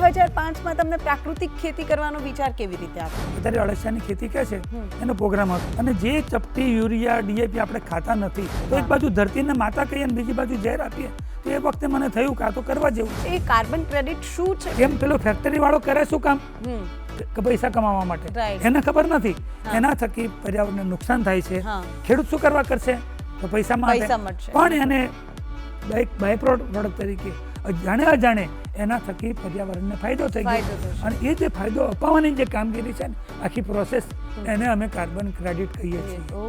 2005માં તમને પ્રાકૃતિક ખેતી કરવાનો વિચાર કેવી રીતે આવ્યો? અત્યારે અળસિયાની ખેતી કે છે એનો પ્રોગ્રામ હતો અને જે ચપટી યુરિયા ડીએપી આપણે ખાતા નથી તો એક બાજુ ધરતીને માતા કહીએ અને બીજી બાજુ ઝેર આપીએ તો એ વખતે મને થયું કે આ તો કરવા જેવું છે. એ કાર્બન ક્રેડિટ શું છે? એમ પેલો ફેક્ટરી વાળો કરે શું કામ કે પૈસા કમાવા માટે, એને ખબર નથી એના થકી પર્યાવરણને નુકસાન થાય છે. ખેડૂત શું કરવા કરશે તો પૈસા માટે, પણ એને બાય પ્રોડક્ટ તરીકે જાણે અજાણે એના થકી પર્યાવરણને ફાયદો થઈ ગયો અને એ જે ફાયદો અપાવવાની જે કામગીરી છે ને આખી પ્રોસેસ એને અમે કાર્બન ક્રેડિટ કહીએ છીએ.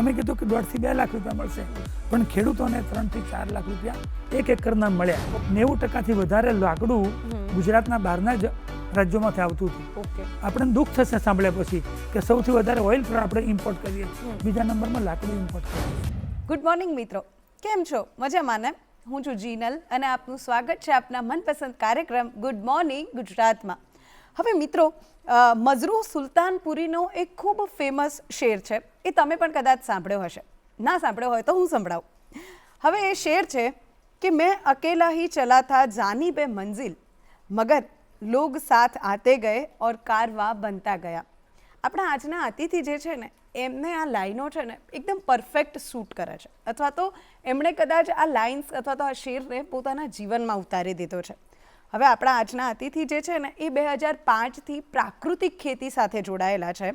અમે કીધું કે 1.5 થી 2 લાખ રૂપિયા મળશે પણ ખેડૂતોને 3 થી 4 લાખ રૂપિયા 1 એકરના મળ્યા. 90% વધારે લાકડું ગુજરાતના બહારના જ રાજ્યોમાંથી આવતું હતું. આપણે દુઃખ થશે સાંભળ્યા પછી કે સૌથી વધારે ઓઇલ આપણે ઇમ્પોર્ટ કરીએ, બીજા નંબરમાં લાકડું ઇમ્પોર્ટ કરીએ. ગુડ મોર્નિંગ મિત્રો, કેમ છો? મજામાં ને? હું છું જીનલ અને આપનું સ્વાગત છે આપના મનપસંદ કાર્યક્રમ ગુડ મોર્નિંગ ગુજરાતમાં. હવે મિત્રો, મઝરૂ સુલતાનપુરીનો એક ખૂબ ફેમસ શેર છે, એ તમે પણ કદાચ સાંભળ્યો હશે. ના સાંભળ્યો હોય તો હું સંભળાવું. હવે એ શેર છે કે મેં અકેલા ही चला था जानी पे मंजिल मगर लोग साथ आते गए और कारवा बनता गया. આપણા આજના અતિથિ જે છે ને એમને આ લાઈનો છે ને એકદમ પરફેક્ટ સૂટ કરે છે, અથવા તો એમણે કદાચ આ લાઇન્સ અથવા તો આ શેરને પોતાના જીવનમાં ઉતારી દીધો છે. હવે આપણા આજના અતિથિ જે છે ને એ 2005થી પ્રાકૃતિક ખેતી સાથે જોડાયેલા છે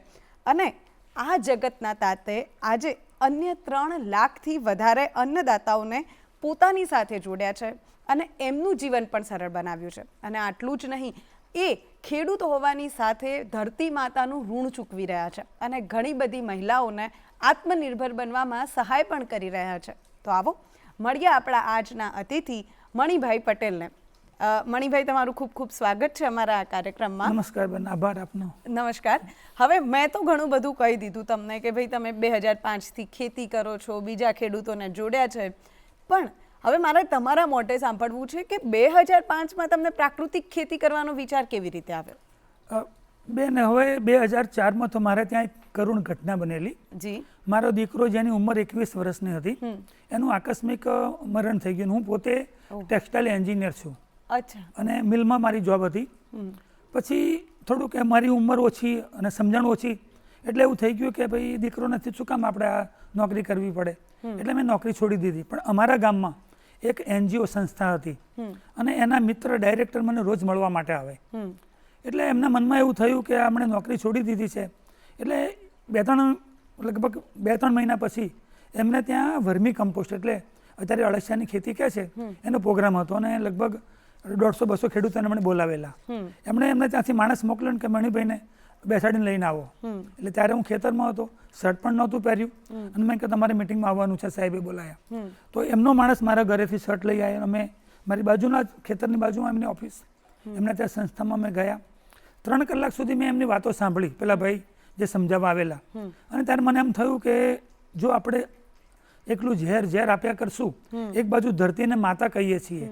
અને આ જગતના તાતે આજે અન્ય 3 લાખથી વધારે અન્નદાતાઓને પોતાની સાથે જોડ્યા છે અને એમનું જીવન પણ સરળ બનાવ્યું છે. અને આટલું જ નહીં, એ ખેડૂત હોવાની સાથે ધરતી માતાનું ઋણ ચૂકવી રહ્યા છે અને ઘણી બધી મહિલાઓને આત્મનિર્ભર બનવામાં સહાય પણ કરી રહ્યા છે. તો આવો મળીએ આપણા આજના અતિથિ મણિભાઈ પટેલને. મણિભાઈ, તમારું ખૂબ ખૂબ સ્વાગત છે અમારા આ કાર્યક્રમમાં. નમસ્કાર બેન, આભાર આપનો. નમસ્કાર. હવે મેં તો ઘણું બધું કહી દીધું તમને કે ભાઈ તમે 2005થી ખેતી કરો છો, બીજા ખેડૂતોને જોડ્યા છે, પણ હવે મારે તમારા મોઢે સાંભળવું છે કે 2005માં તમને પ્રાકૃતિક ખેતી કરવાનો વિચાર કેવી રીતે આવ્યો? બેન, હવે 2004માં તો મારે ત્યાં એક કરુણ ઘટના બનેલી. જી. મારો દીકરો જેની ઉંમર 21 વર્ષની હતી એનું આકસ્મિક મરણ થઈ ગયું. હું પોતે ટેક્સટાઇલ એન્જિનિયર છું. અચ્છા. અને મિલમાં મારી જોબ હતી. પછી થોડુંક મારી ઉંમર ઓછી અને સમજણ ઓછી એટલે એવું થઈ ગયું કે ભાઈ દીકરો નથી, શું કામ આપણે આ નોકરી કરવી પડે, એટલે મેં નોકરી છોડી દીધી. પણ અમારા ગામમાં એક NGO સંસ્થા હતી અને એના મિત્ર ડાયરેક્ટર મને રોજ મળવા માટે આવે. એટલે એમના મનમાં એવું થયું કે આપણે નોકરી છોડી દીધી છે એટલે લગભગ 2-3 મહિના પછી એમને ત્યાં વર્મી કમ્પોસ્ટ એટલે અત્યારે અળસિયાની ખેતી કે છે એનો પ્રોગ્રામ હતો અને લગભગ 150-200 ખેડૂતોને મને બોલાવેલા. એમને ત્યાંથી માણસ મોકલ્યો કે મણિભાઈને બેસાડીને લઈને આવો. એટલે ત્યારે હું ખેતરમાં હતો, શર્ટ પણ નહોતું પહેર્યું અને મેં કે તમારે મિટિંગમાં આવવાનું છે, સાહેબે બોલાયા. તો એમનો માણસ મારા ઘરેથી શર્ટ લઈ આવ્યો. અમે મારી બાજુના ખેતરની બાજુમાં એમની ઓફિસ, એમના ત્યાં સંસ્થામાં મેં ગયા. 3 કલાક સુધી મેં એમની વાતો સાંભળી, પેલા ભાઈ જે સમજાવવા આવેલા. અને ત્યારે મને એમ થયું કે જો આપણે એકલું ઝેર આપ્યા કરશું, એક બાજુ ધરતીને માતા કહીએ છીએ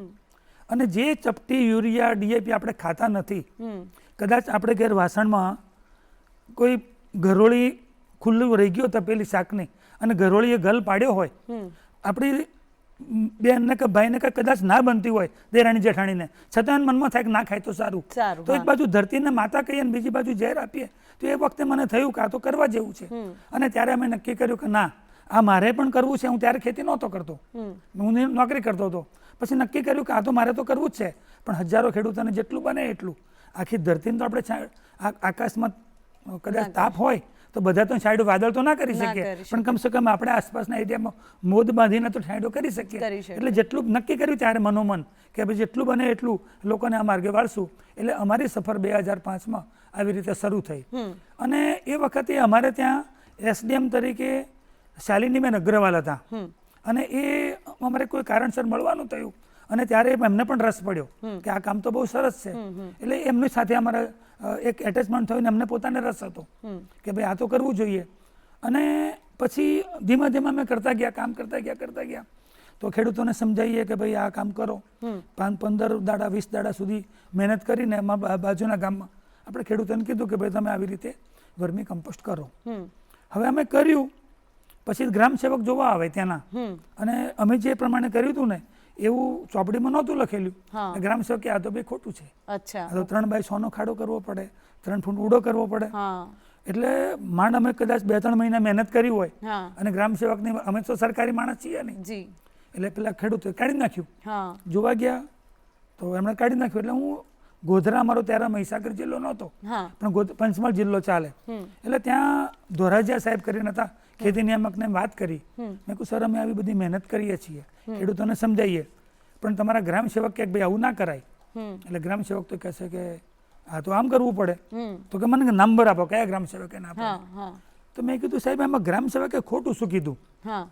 અને જે ચપટી યુરિયા ડીએપી આપણે ખાતા નથી, કદાચ આપણે ઘેર વાસણમાં કોઈ ઘરોળી ખુલ્લું રહી ગયો તપેલી શાકની અને ઘરોળીએ ગલ પાડ્યો હોય, આપણી બેનને કે ભાઈને કે કદાચ ના બનતી હોય દેરાણી જેઠાણીને, છતાં મનમાં થાય કે ના ખાય તો સારું. તો એક બાજુ ધરતીને માતા કહીએ અને બીજી બાજુ ઝેર આપીએ તો એ વખતે મને થયું કે આ તો કરવા જેવું છે. અને ત્યારે અમે નક્કી કર્યું કે ના, આ મારે પણ કરવું છે. હું ત્યારે ખેતી નહોતો કરતો, હું નોકરી કરતો હતો. પછી નક્કી કર્યું કે આ તો મારે તો કરવું જ છે, પણ હજારો ખેડૂતોને જેટલું બને એટલું. આખી ધરતીને તો આપણે આકાશમાં કદાચ તાપ હોય તો બધા તો છાંયડો વાદળ તો ના કરી શકીએ, પણ કમસે કમ આપણે આસપાસના એરિયામાં મોદ બાંધીને તો છાંયડો કરી શકીએ. એટલે જેટલું નક્કી કર્યું ત્યારે મનોમન કે ભાઈ જેટલું બને એટલું લોકોને આ માર્ગે વાળશું. એટલે અમારી સફર 2005માં આવી રીતે શરૂ થઈ. અને એ વખતે અમારે ત્યાં SDM તરીકે શાલિનીબેન અગ્રવાલ હતા અને એ અમારે કોઈ કારણસર મળવાનું થયું અને ત્યારે એમને પણ રસ પડ્યો કે આ કામ તો બહુ સરસ છે. એટલે એમની સાથે અમારા એક એટેચમેન્ટ થયું ને એમને પોતાને રસ હતો કે ભાઈ આ તો કરવું જોઈએ. અને પછી ધીમે ધીમે અમે કરતા ગયા, કરતા ગયા તો ખેડૂતોને સમજાવીએ કે ભાઈ આ કામ કરો. 15 દાડા 20 દાડા સુધી મહેનત કરીને બાજુના ગામમાં આપણે ખેડૂતોને કીધું કે ભાઈ તમે આવી રીતે વર્મી કમ્પોસ્ટ કરો. હવે અમે કર્યું, પછી ગ્રામ સેવક જોવા આવે ત્યાંના, અને અમે જે પ્રમાણે કર્યું હતું ને એવું ચોપડીમાં નહોતું લખેલું. હા. ગ્રામ સેવકે આ તો ભાઈ ખોટું છે, અચ્છા. આ તો 3x6 નો ખાડો કરવો પડે, 3 ફૂટ ઊંડો કરવો પડે. હા. એટલે માંડ અમે કદાચ 2-3 મહિના મહેનત કરી હોય હા. અને ગ્રામ સેવકની અમે તો સરકારી માણસ છીએ નહીં, જી. એટલે પેલા ખેડૂતો કાઢી નાખ્યું. હા. જોવા ગયા તો એમણે કાઢી નાખ્યું. એટલે હું ગોધરા, અમારો ત્યારે મહીસાગર જિલ્લો નહોતો, હા. પણ પંચમહાલ જિલ્લો ચાલે. એટલે ત્યાં ધોરાજીયા સાહેબ કરીને હતા, ખેતી નિયામકને વાત કરી. મેં કહ્યું સર અમે આવી બધી મહેનત કરીએ છીએ, ખેડૂતોને સમજાવીએ, પણ તમારા ગ્રામ સેવક કે ભાઈ આવું ના કરાય. એટલે ગ્રામ સેવક તો કહેશે કે હા તો આમ કરવું પડે. તો કે મને નંબર આપો કયા ગ્રામ સેવકે ના હા. આપો. હા. તો મેં કીધું સાહેબ એમાં ગ્રામ સેવકે ખોટું શું કીધું? હા.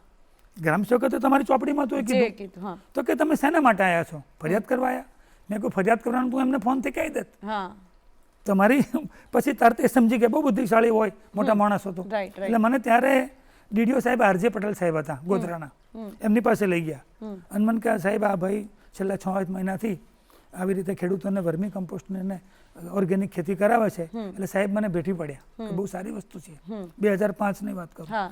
ગ્રામ સેવકે તો તમારી ચોપડીમાં તો જે કીધું. કીધું. હા. તો કે તમે શેના માટે આવ્યા છો? ફરિયાદ કરવા આવ્યા? મેં કહ્યું ફરિયાદ કરવાનું તું એમને ફોનથી કહી દેત. હા. તમારી પછી તરત એ સમજી કે બહુ બુદ્ધિશાળી હોય, મોટા માણસો તો. રાઈટ. રાઈટ. એટલે મને ત્યારે ડીડીઓ સાહેબ આરજે પટેલ સાહેબ હતા ગોધરાના, એમની પાસે લઈ ગયા. અને મને કહે સાહેબ આ ભાઈ છેલ્લા 6 મહિનાથી આવી રીતે ખેડૂતોને વર્મી કમ્પોસ્ટ ને ઓર્ગેનિક ખેતી કરાવે છે. એટલે સાહેબ મને ભેટી પડ્યા કે બહુ સારી વસ્તુ છે. 2005ની વાત કરું. હા.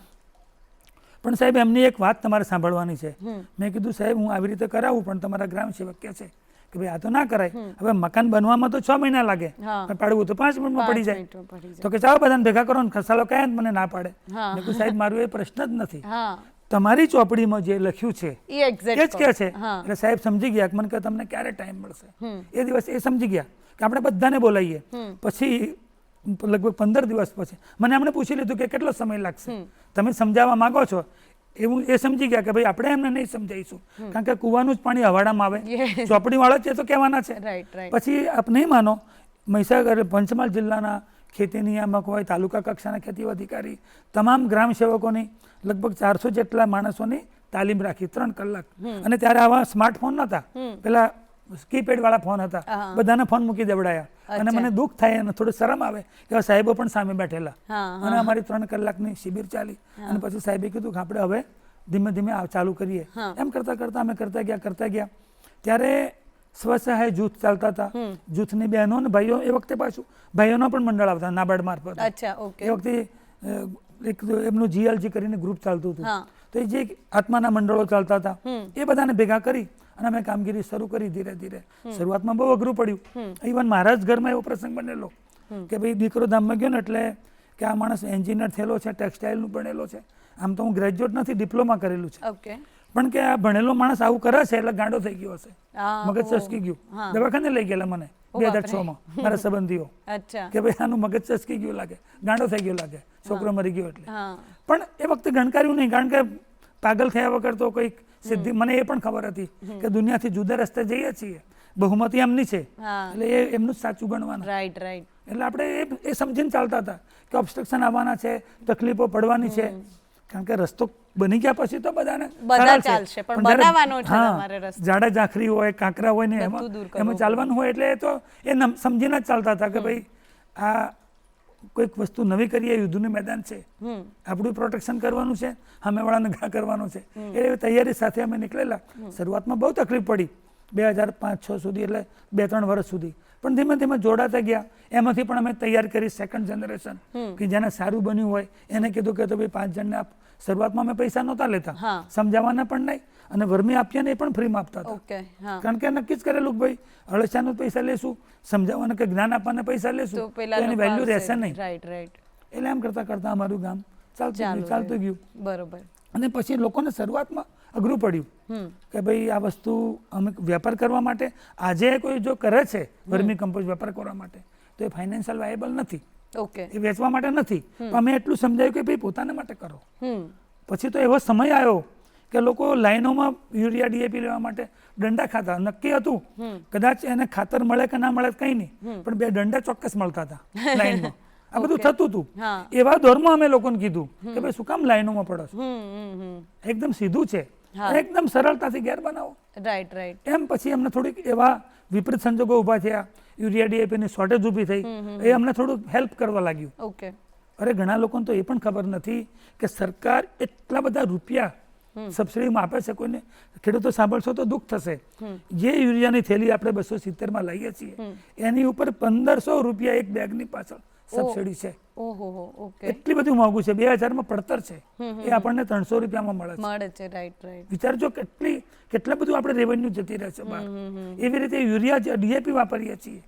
પણ સાહેબ એમની એક વાત તમારે સાંભળવાની છે. મેં કીધું સાહેબ હું આવી રીતે કરાવું, પણ તમારા ગ્રામ સેવક કહે છે કે ભાઈ આ તો ના કરાય. હવે મકાન બનવામાં તો 6 મહિના લાગે, હા. પણ પાડવું તો 5 મિનિટમાં પડી જાય. મિનિટમાં પડી જાય. તો કે ચાલો બધાને ભેગા કરો ને ખસાલો કયા મને ના પાડે. હા. મેં કીધું સાહેબ મારું એ પ્રશ્ન જ નથી, હા. તમારી ચોપડીમાં જે લખ્યું છે એ એ એક્ઝેક્ટ જ કે છે. હા. એટલે સાહેબ સમજી ગયા કે મને કે તમને ક્યારે ટાઈમ મળશે. એ દિવસ એ સમજી ગયા કે આપણે બધાને બોલાવીએ. પછી લગભગ 15 દિવસ પછી મને એમણે પૂછી લીધું કે કેટલો સમય લાગશે, તમે સમજાવવા માંગો છો? એવું એ સમજી ગયા કે ભાઈ આપણે એમને નહીં સમજાવીશું, કારણ કે કૂવાનું જ પાણી હવાડામાં આવે. Yes. ચોપડી વાળા છે તો કહેવાના છે. રાઈટ. રાઈટ. પછી આપ નહીં માનો, મહીસાગર પંચમહાલ જિલ્લાના ખેતી નિયામક હોય, તાલુકા કક્ષાના ખેતી અધિકારી, તમામ ગ્રામ સેવકોની લગભગ 400 જેટલા માણસોની તાલીમ રાખી 3 કલાક. અને ત્યારે આવા સ્માર્ટફોન નહોતા, પેલા કીપેડ વાળા ફોન હતા. હા. બધાને ફોન મૂકી દેવડાયા. અને મને દુઃખ થાય અને થોડું શરમ આવે કે સાહેબો પણ સામે બેઠેલા. હા. અને અમારી 3 કલાકની શિબિર ચાલી. અને પછી સાહેબે કીધું કે આપણે હવે ધીમે ધીમે ચાલુ કરીએ. એમ કરતા કરતા અમે કરતા ગયા. ત્યારે સ્વસહાય જૂથ ચાલતા હતા. જૂથની બહેનો અને ભાઈઓ, એ વખતે પાછું ભાઈઓનો પણ મંડળ આવતા નાબાર્ડ મારફત. અચ્છા. ઓકે. એ વખતે એક એમનું જીએલજી કરીને ગ્રુપ ચાલતું હતું. હા. તો એ જે આત્માના મંડળો ચાલતા હતા એ બધાને ભેગા કરી અને અમે કામગીરી શરૂ કરી ધીરે ધીરે. શરૂઆતમાં બહુ અઘરું પડ્યું. ઇવન મારા જ ઘરમાં એવો પ્રસંગ બનેલો કે ભાઈ દીકરો ધામમાં ગયો ને એટલે કે આ માણસ એન્જિનિયર થયેલો છે, ટેક્સટાઇલનું ભણેલો છે. આમ તો હું ગ્રેજ્યુએટ નથી, ડિપ્લોમા કરેલું છે. ઓકે. પણ કે આ ભણેલો માણસ આવું કરે છે એટલે ગાંડો થઈ ગયો હશે, હા. મગજ ચસકી ગયું. દવાખાને લઈ ગયેલા મને 2006માં મારા સંબંધીઓ અચ્છા. કે ભાઈ આનું મગજ ચસકી ગયું લાગે, ગાંડો થઈ ગયો લાગે, છોકરો મરી ગયો એટલે. હા. પણ એ વખતે ગણકાર્યું નહીં, કારણ કે પાગલ થયા વગર તો કોઈક સિદ્ધિ. મને એ પણ ખબર હતી કે દુનિયાથી જુદા રસ્તે જઈએ છીએ, બહુમતી એમની છે, હા. એટલે એ એમનું જ સાચું ગણવાનું. રાઈટ. રાઈટ. એટલે આપણે એ સમજીને ચાલતા હતા કે ઓબ્સ્ટ્રક્શન આવવાના છે, તકલીફો પડવાની છે, કારણ કે રસ્તો બની ગયા પછી તો બધાને બધા સરળ છે. ચાલશે, પણ જ્યારે બનાવવાનો છે હા, તમારે રસ્તો. જાડા ઝાંખરી હોય, કાંકરા હોય ને બધું દૂર કરવું એમાં ચાલવાનું હોય, એટલે એ તો સમજીને જ ચાલતા હતા કે ભાઈ આ કોઈક વસ્તુ નવી કરીએ, યુદ્ધનું મેદાન છે, આપણું પ્રોટેક્શન કરવાનું છે, સામેવાળાને ઘા કરવાનું છે. એ તૈયારી સાથે અમે નીકળેલા. શરૂઆતમાં બહુ તકલીફ પડી 2005-6 સુધી, એટલે 2-3 વર્ષ સુધી. પણ ધીમે ધીમે જોડાતા ગયા. એમાંથી પણ અમે તૈયાર કરી સેકન્ડ જનરેશન કે જેને સારું બન્યું હોય એને કીધું કે તો ભાઈ 5 જણને આપ. શરૂઆતમાં અમે પૈસા નહોતા લેતા, હા. સમજાવવાના પણ નહીં, અને વર્મી આપ્યા ને એ પણ ફ્રીમાં આપતા હતા. ઓકે. હા. કારણ કે નક્કી જ કરેલું કે ભાઈ અળસિયાનું પૈસા લેશું, સમજાવવાના કે જ્ઞાન આપવાના પૈસા લેશું, તો તો પેલા એની વેલ્યુ રહેશે નહીં. રાઈટ. રાઈટ. એટલે એમ કરતા કરતા અમારું ગામ ચાલતું ગયું. બરોબર. અને પછી લોકોને શરૂઆતમાં અઘરું પડ્યું કે ભાઈ આ વસ્તુ અમે વેપાર કરવા માટે, આજે કોઈ જો કરે છે વર્મી કમ્પોસ્ટ વેપાર કરવા માટે, તો એ ફાઇનાન્શિયલ વાયેબલ નથી. ઓકે. એ વેચવા માટે નથી. પણ અમે એટલું સમજાયું કે ભાઈ પોતાના માટે કરો. પછી તો એવો સમય આવ્યો કે લોકો લાઈનોમાં યુરિયા ડીએપી લેવા માટે દંડા ખાતા. નક્કી હતું કદાચ એને ખાતર મળે કે ના મળે કંઈ નહીં, પણ 2 દંડા ચોક્કસ મળતા હતા લાઈનમાં. આ બધું થતું હતું. એવા દોરમાં અમે લોકોને કીધું કે ભાઈ શું કામ લાઈનોમાં પડો છો, એકદમ સીધું છે, એકદમ સરળતાથી ઘેર બનાવો. રાઈટ. રાઈટ. એમ પછી અમને થોડીક એવા વિપરીત સંજોગો ઊભા થયા, યુરિયા ડીએપીની શોર્ટેજ ઊભી થઈ, એ અમને થોડુંક હેલ્પ કરવા લાગ્યું. ઓકે. અરે ઘણા લોકોને તો એ પણ ખબર નથી કે સરકાર એટલા બધા રૂપિયા સબસિડીમાં આપે છે. કોઈને ખેડૂતો સાંભળશો તો દુઃખ થશે. જે યુરિયાની થેલી આપણે 270માં લઈએ છીએ એની ઉપર 1500 રૂપિયા એક બેગની પાછળ સબસિડી છે. ઓહો ઓકે. એટલી બધું મોંઘું છે. 2000 પડતર છે એ આપણને 300 રૂપિયામાં મળે છે. મળે છે. Right right. વિચારજો કેટલા બધું આપણે રેવન્યુ જતી રહે છે બહાર. એવી રીતે યુરિયા ડીએપી વાપરીએ છીએ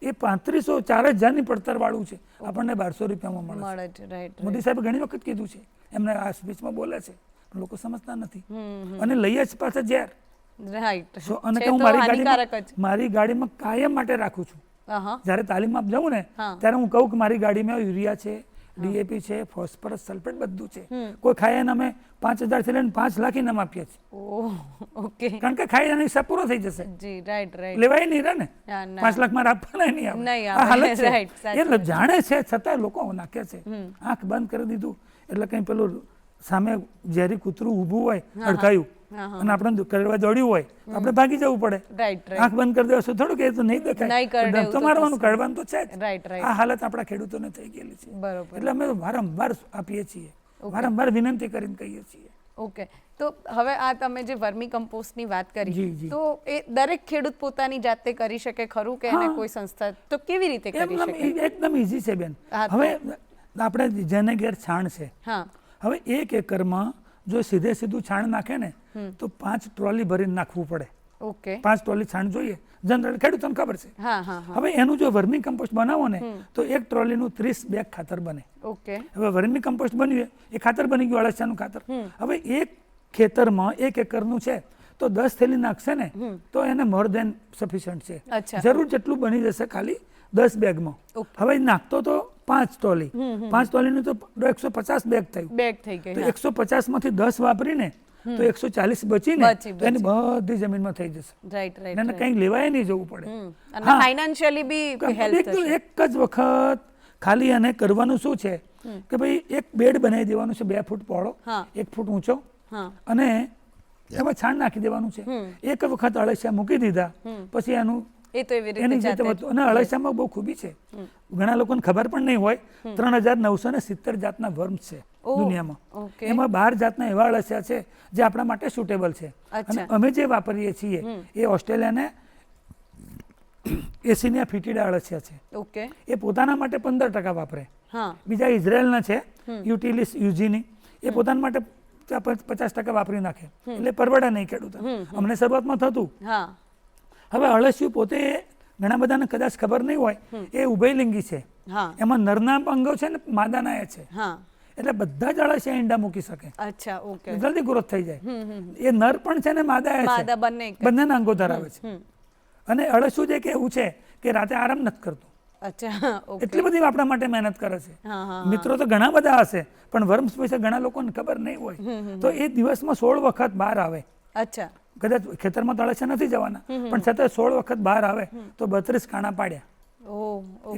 એ 3500-4000 ની પડતર વાળું છે, આપણને 1200 રૂપિયામાં મળે છે. રાઈટ. મોદી સાહેબ ઘણી વખત કીધું છે, એમને આ સ્પીચમાં બોલે છે, પણ લોકો સમજતા નથી અને લઈએ જ પાછા ઝેર. રાઈટ. અને કે હું મારી ગાડીમાં કાયમ માટે રાખું છું. જ્યારે તાલીમમાં જાઉં ને ત્યારે હું કહું કે મારી ગાડીમાં યુરિયા છે, ડીએપી છે, ફોસ્ફરસ, સલ્ફેટ બધું છે. કોઈ ખાય એને અમે 5000 થી લઈને 5 લાખ ઇનામ આપીએ છીએ. કારણ કે ખાય એનો હિસાબ પૂરો થઈ જશે. લેવાય નહીં રહે ને. 5 લાખ મારે આપવાના નહીં આવે. આ હાલત છે. એટલે જાણે છે છતાં લોકો નાખે છે. આંખ બંધ કરી દીધું એટલે કઈ પેલું સામે ઝેરી કૂતરું ઊભું હોય અડકાયું અને આપણે કરવા દોડ્યું હોય આપણે ભાગી જવું પડે. આંખ બંધ કરી દેવાશું થોડું કે તો નહીં દેખાય, તો મારવાનું કાઢવાનું તો છે જ. આ હાલત આપણા ખેડૂતોને થઈ ગયેલી છે. એટલે અમે વારંવાર આપીએ છીએ, વારંવાર વિનંતી કરીને કહીએ છીએ. ઓકે. તો હવે આ તમે જે વર્મી કમ્પોસ્ટની વાત કરી, તો એ દરેક ખેડૂત પોતાની જાતે કરી શકે ખરું કે એને કોઈ સંસ્થા, તો કેવી રીતે કરી શકે? એકદમ ઈઝી છે બેન. હવે આપણે જેને ઘેર છાણ છે, હવે 1 એકરમાં જો સીધું છાણ નાખે ને તો 5 ટ્રોલી ભરીને નાખવું પડે. 5 ટ્રોલી છાણ જોઈએ જનરલ, ખેડૂતોને ખબર છે. હવે એનું જો વર્મી કમ્પોસ્ટ બનાવો ને તો 1 ટ્રોલીનું 30 બેગ ખાતર બને. હવે વર્મી કમ્પોસ્ટ બન્યું એ ખાતર બની ગયું, અળસિયાનું ખાતર. હવે એક ખેતરમાં 1 એકરનું છે તો 10 થેલી નાખશે ને તો એને મોર દેન સફિશિયન્ટ છે. જરૂર જેટલું બની જશે ખાલી 10 બેગમાં. હવે નાખતો તો 5 ટ્રોલી, 5 ટ્રોલીનું તો 150 બેગ થઈ ગયું. તો 150 માંથી 10 વાપરીને તો 140 બચીને તો એની બધી જમીનમાં થઈ જશે. એને કંઈ લેવાય નહીં જવું પડે. ફાઇનાન્શિયલી બી હેલ્પ થશે. એક જ વખત ખાલી એને કરવાનું શું છે કે ભાઈ એક બેડ બનાવી દેવાનું છે 2 ફૂટ પહોળો, 1 ફૂટ ઊંચો, અને એમાં છાણ નાખી દેવાનું છે. એક વખત અળસિયા મૂકી દીધા પછી એનું એની રીતે વધતું. અને અળસિયામાં બહુ ખૂબી છે, ઘણા લોકોને ખબર પણ નહીં હોય. 3970 જાતના વર્મ્સ છે દુનિયામાં. એમાં 12 જાતના એવા અળસિયા છે જે આપણા માટે સુટેબલ છે. અને અમે જે વાપરીએ છીએ એ ઓસ્ટ્રેલિયાને એસિનિયા ફિટિડા અળસિયા છે. એ પોતાના માટે 15% વાપરે. બીજા ઇઝરાયલના છે યુટિલિસ યુજીની, એ પોતાના માટે 50% વાપરી નાખે. એટલે પરવડે નહીં ખેડૂતો. અમને શરૂઆતમાં થતું. હવે અળસિયું પોતે ઘણા બધાને કદાચ ખબર નહીં હોય, એ ઉભયલિંગી છે. એમાં નરના અંગો છે ને માદાના એ છે. એટલે બધા જ અળસિયા ઈંડા મૂકી શકે. જલ્દી ગ્રોથ થઈ જાય. એ નર પણ છે ને માદા એ છે, બંનેના અંગો ધરાવે છે. અને અળસિયું જે કે એવું છે કે રાતે આરામ નથી કરતું. એટલી બધી આપણા માટે મહેનત કરે છે. મિત્રો તો ઘણા બધા હશે પણ વર્મ્સ વિશે ઘણા લોકોને ખબર નહીં હોય. તો એ દિવસમાં 16 વખત બહાર આવે. કદાચ ખેતરમાં તો અળસિયા નથી જવાના પણ છતાં 16 વખત બહાર આવે તો 32 કાણા પાડ્યા.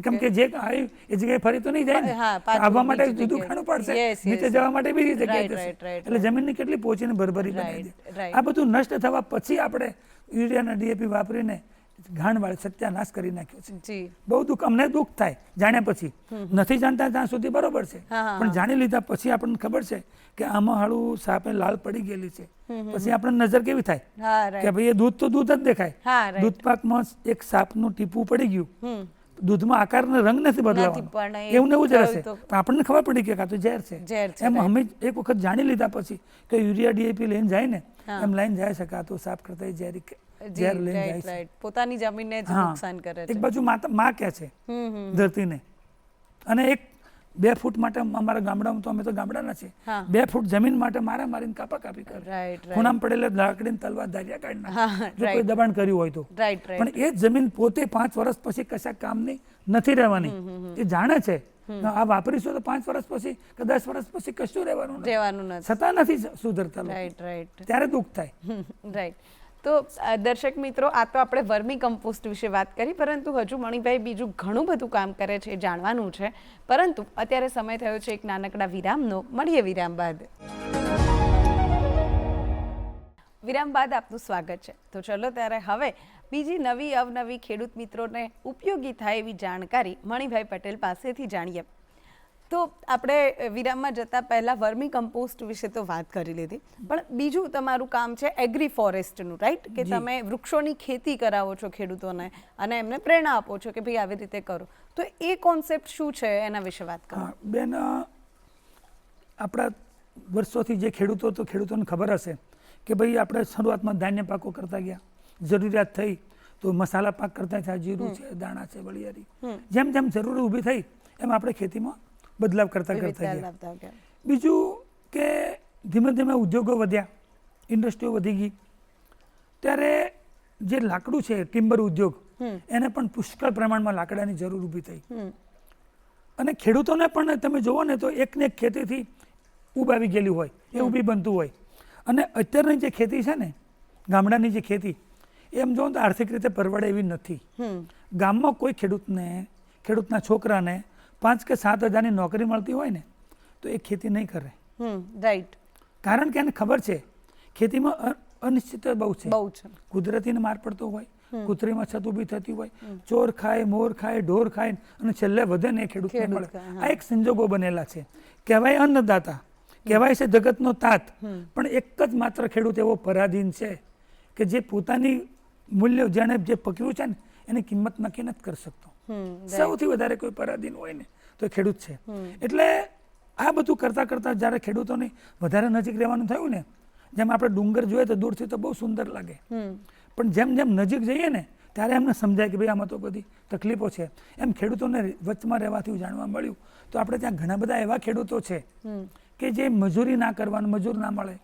કેમ કે જે આવ્યું એ જગ્યાએ ફરી તો નહીં જાય ને, આવવા માટે જુદું ખાણું પડશે, નીચે જવા માટે બીજી જગ્યાએ જશે. એટલે જમીનની કેટલી પહોંચીને ભરભરી બનાવી દે. આ બધું નષ્ટ થવા પછી આપણે યુરિયા અને ડીએપી વાપરીને ઘાણવાળ સત્યાનાશ કરી નાખ્યો છે. બહુ દુઃખ, અમને દુઃખ થાય જાણ્યા પછી. નથી જાણતા ત્યાં સુધી બરોબર છે, પણ જાણી લીધા પછી આપણને ખબર છે કે આમાં હાળું સાપે લાલ પડી ગયેલી છે. પછી આપણને નજર કેવી થાય કે ભાઈ એ દૂધ તો દૂધ જ દેખાય. દૂધ પાકમાં એક સાપનું ટીપું પડી ગયું, દૂધમાં આકાર ને રંગ નથી બદલાવાનો, એવું એવું જ રહેશે. પણ આપણને ખબર પડી કે આ તો ઝેર છે. એમ અમે એક વખત જાણી લીધા પછી કે યુરિયા ડીએપી લઈને જાય ને એમ લઈને જાય છે કે આ તો સાપ કરતા ઝેરી ઝેર લઈને જાય છે. પોતાની જમીનને જ નુકસાન કરે છે. એક બાજુ માં કે છે ધરતીને, અને એક 2 ફૂટ માટે અમારા ગામડામાં, તો અમે તો ગામડાના છે, 2 ફૂટ જમીન માટે મારીને કાપી કરે. ખૂણામાં પડેલા લાકડીને તલવાર ધારિયા કાઢી નાખે જો કોઈ દબાણ કર્યું હોય તો. પણ એ જ જમીન પોતે 5 વર્ષ પછી કશા કામની નથી રહેવાની. એ જાણે છે આ વાપરીશું તો 5 વર્ષ પછી કે 10 વર્ષ પછી કશું રહેવાનું નથી, છતાં નથી સુધરતા. ત્યારે દુઃખ થાય. રાઈટ. તો દર્શક મિત્રો, આ તો આપણે વર્મી કમ્પોસ્ટ વિશે વાત કરી, પરંતુ હજુ મણિભાઈ બીજું ઘણું બધું કામ કરે છે, જાણવાનું છે. પરંતુ અત્યારે સમય થયો છે એક નાનકડા વિરામનો. મળીએ વિરામ બાદ. વિરામ બાદ આપનું સ્વાગત છે. તો ચલો ત્યારે હવે બીજી નવી અવનવી ખેડૂત મિત્રોને ઉપયોગી થાય એવી જાણકારી મણિભાઈ પટેલ પાસેથી જાણીએ. તો આપણે વિરામમાં જતા પહેલા વર્મી કમ્પોસ્ટ વિશે તો વાત કરી લીધી, પણ બીજું તમારું કામ છે એગ્રી ફોરેસ્ટનું, રાઈટ? કે તમે વૃક્ષોની ખેતી કરાવો છો ખેડૂતોને અને એમને પ્રેરણા આપો છો કે ભાઈ આવી રીતે કરો. તો એ કોન્સેપ્ટ શું છે એના વિશે વાત કરો. બેન, આપણા વર્ષોથી જે ખેડૂતોને ખબર હશે કે ભાઈ આપણે શરૂઆતમાં ધાન્ય પાકો કરતા ગયા, જરૂરિયાત થઈ તો મસાલા પાક કરતા થયા, જીરું છે, દાણા છે, વલિયારી. જેમ જેમ જરૂર ઊભી થઈ એમ આપણે ખેતીમાં બદલાવ કરતા ગયા. બીજું કે ધીમે ધીમે ઉદ્યોગો વધ્યા, ઇન્ડસ્ટ્રીઓ વધી ગઈ, ત્યારે જે લાકડું છે ટિમ્બર ઉદ્યોગ, એને પણ પુષ્કળ પ્રમાણમાં લાકડાની જરૂર ઊભી થઈ. અને ખેડૂતોને પણ તમે જુઓ ને તો એકને એક ખેતીથી ઊભ આવી ગયેલી હોય, એ ઊભી બનતું હોય. અને અત્યારની જે ખેતી છે ને, ગામડાની જે ખેતી, એમ જો તો આર્થિક રીતે પરવડે એવી નથી. ગામમાં કોઈ ખેડૂતના છોકરાને 5 કે 7 હજારની નોકરી મળતી હોય ને તો એ ખેતી નહીં કરે. રાઈટ. કારણ કે એને ખબર છે ખેતીમાં અનિશ્ચિતતા બહુ છે. કુદરતીને માર પડતો હોય, કૃત્રિમ અછત ઊભી થતી હોય, ચોર ખાય, મોર ખાય, ઢોર ખાય અને છેલ્લે વધે ને એ ખેડૂતને મળે. આ એક સંજોગો બનેલા છે. કહેવાય અન્નદાતા, કહેવાય છે જગતનો તાત, પણ એક જ માત્ર ખેડૂત એવો પરાધીન છે કે જે પોતાની મૂલ્ય જેણે જે પકવ્યું છે ને એની કિંમત નક્કી નથી કરી શકતો. સૌથી વધારે કોઈ પરાધીન હોય ને તો ખેડૂત છે. એટલે આ બધું કરતા કરતા જ્યારે ખેડૂતોની વધારે નજીક રહેવાનું થયું ને, જેમ આપણે ડુંગર જોઈએ તો દૂરથી તો બહુ સુંદર લાગે, પણ જેમ જેમ નજીક જઈએ ને ત્યારે એમને સમજાય કે ભાઈ આમાં તો બધી તકલીફો છે. એમ ખેડૂતોને વચમાં રહેવાથી જાણવા મળ્યું તો આપણે ત્યાં ઘણા બધા એવા ખેડૂતો છે કે જે મજૂરી ના કરવાનું, મજૂર ના મળે,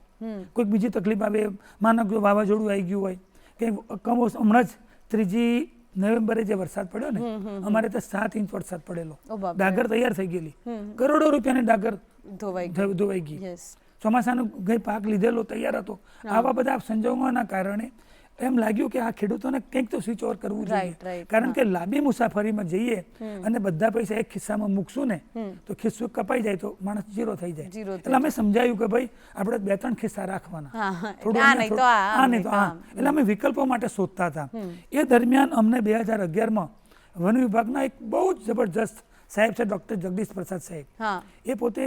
કોઈક બીજી તકલીફ આવે, માનો કે વાવાઝોડું આવી ગયું હોય કે કમોસમ હમણાં જ 3 નવેમ્બરે જે વરસાદ પડ્યો ને, અમારે તો 7 ઇંચ વરસાદ પડેલો, ડાગર તૈયાર થઈ ગયેલી, કરોડો રૂપિયાની ડાગર ધોવાઈ ગઈ. ચોમાસાનો ગઈ પાક લીધેલો તૈયાર હતો. આવા બધા સંજોગોના કારણે એમ લાગ્યું કે આ ખેડૂતોને કંઈક તો સ્વિચ ઓવર કરવું જોઈએ. કારણ કે લાંબી મુસાફરીમાં જઈએ અને બધા પૈસા એક ખિસ્સામાં મૂકશું ને તો ખિસ્સું કપાઈ જાય તો માણસ ઝીરો થઈ જાય. એટલે અમે સમજાયું કે ભાઈ આપણે 2-3 ખિસ્સા રાખવાના, એટલે અમે વિકલ્પો માટે શોધતા હતા. એ દરમિયાન અમને 2011માં વન વિભાગના એક બહુ જ જબરજસ્ત સાહેબ છે, ડૉક્ટર જગદીશ પ્રસાદ સાહેબ. એ પોતે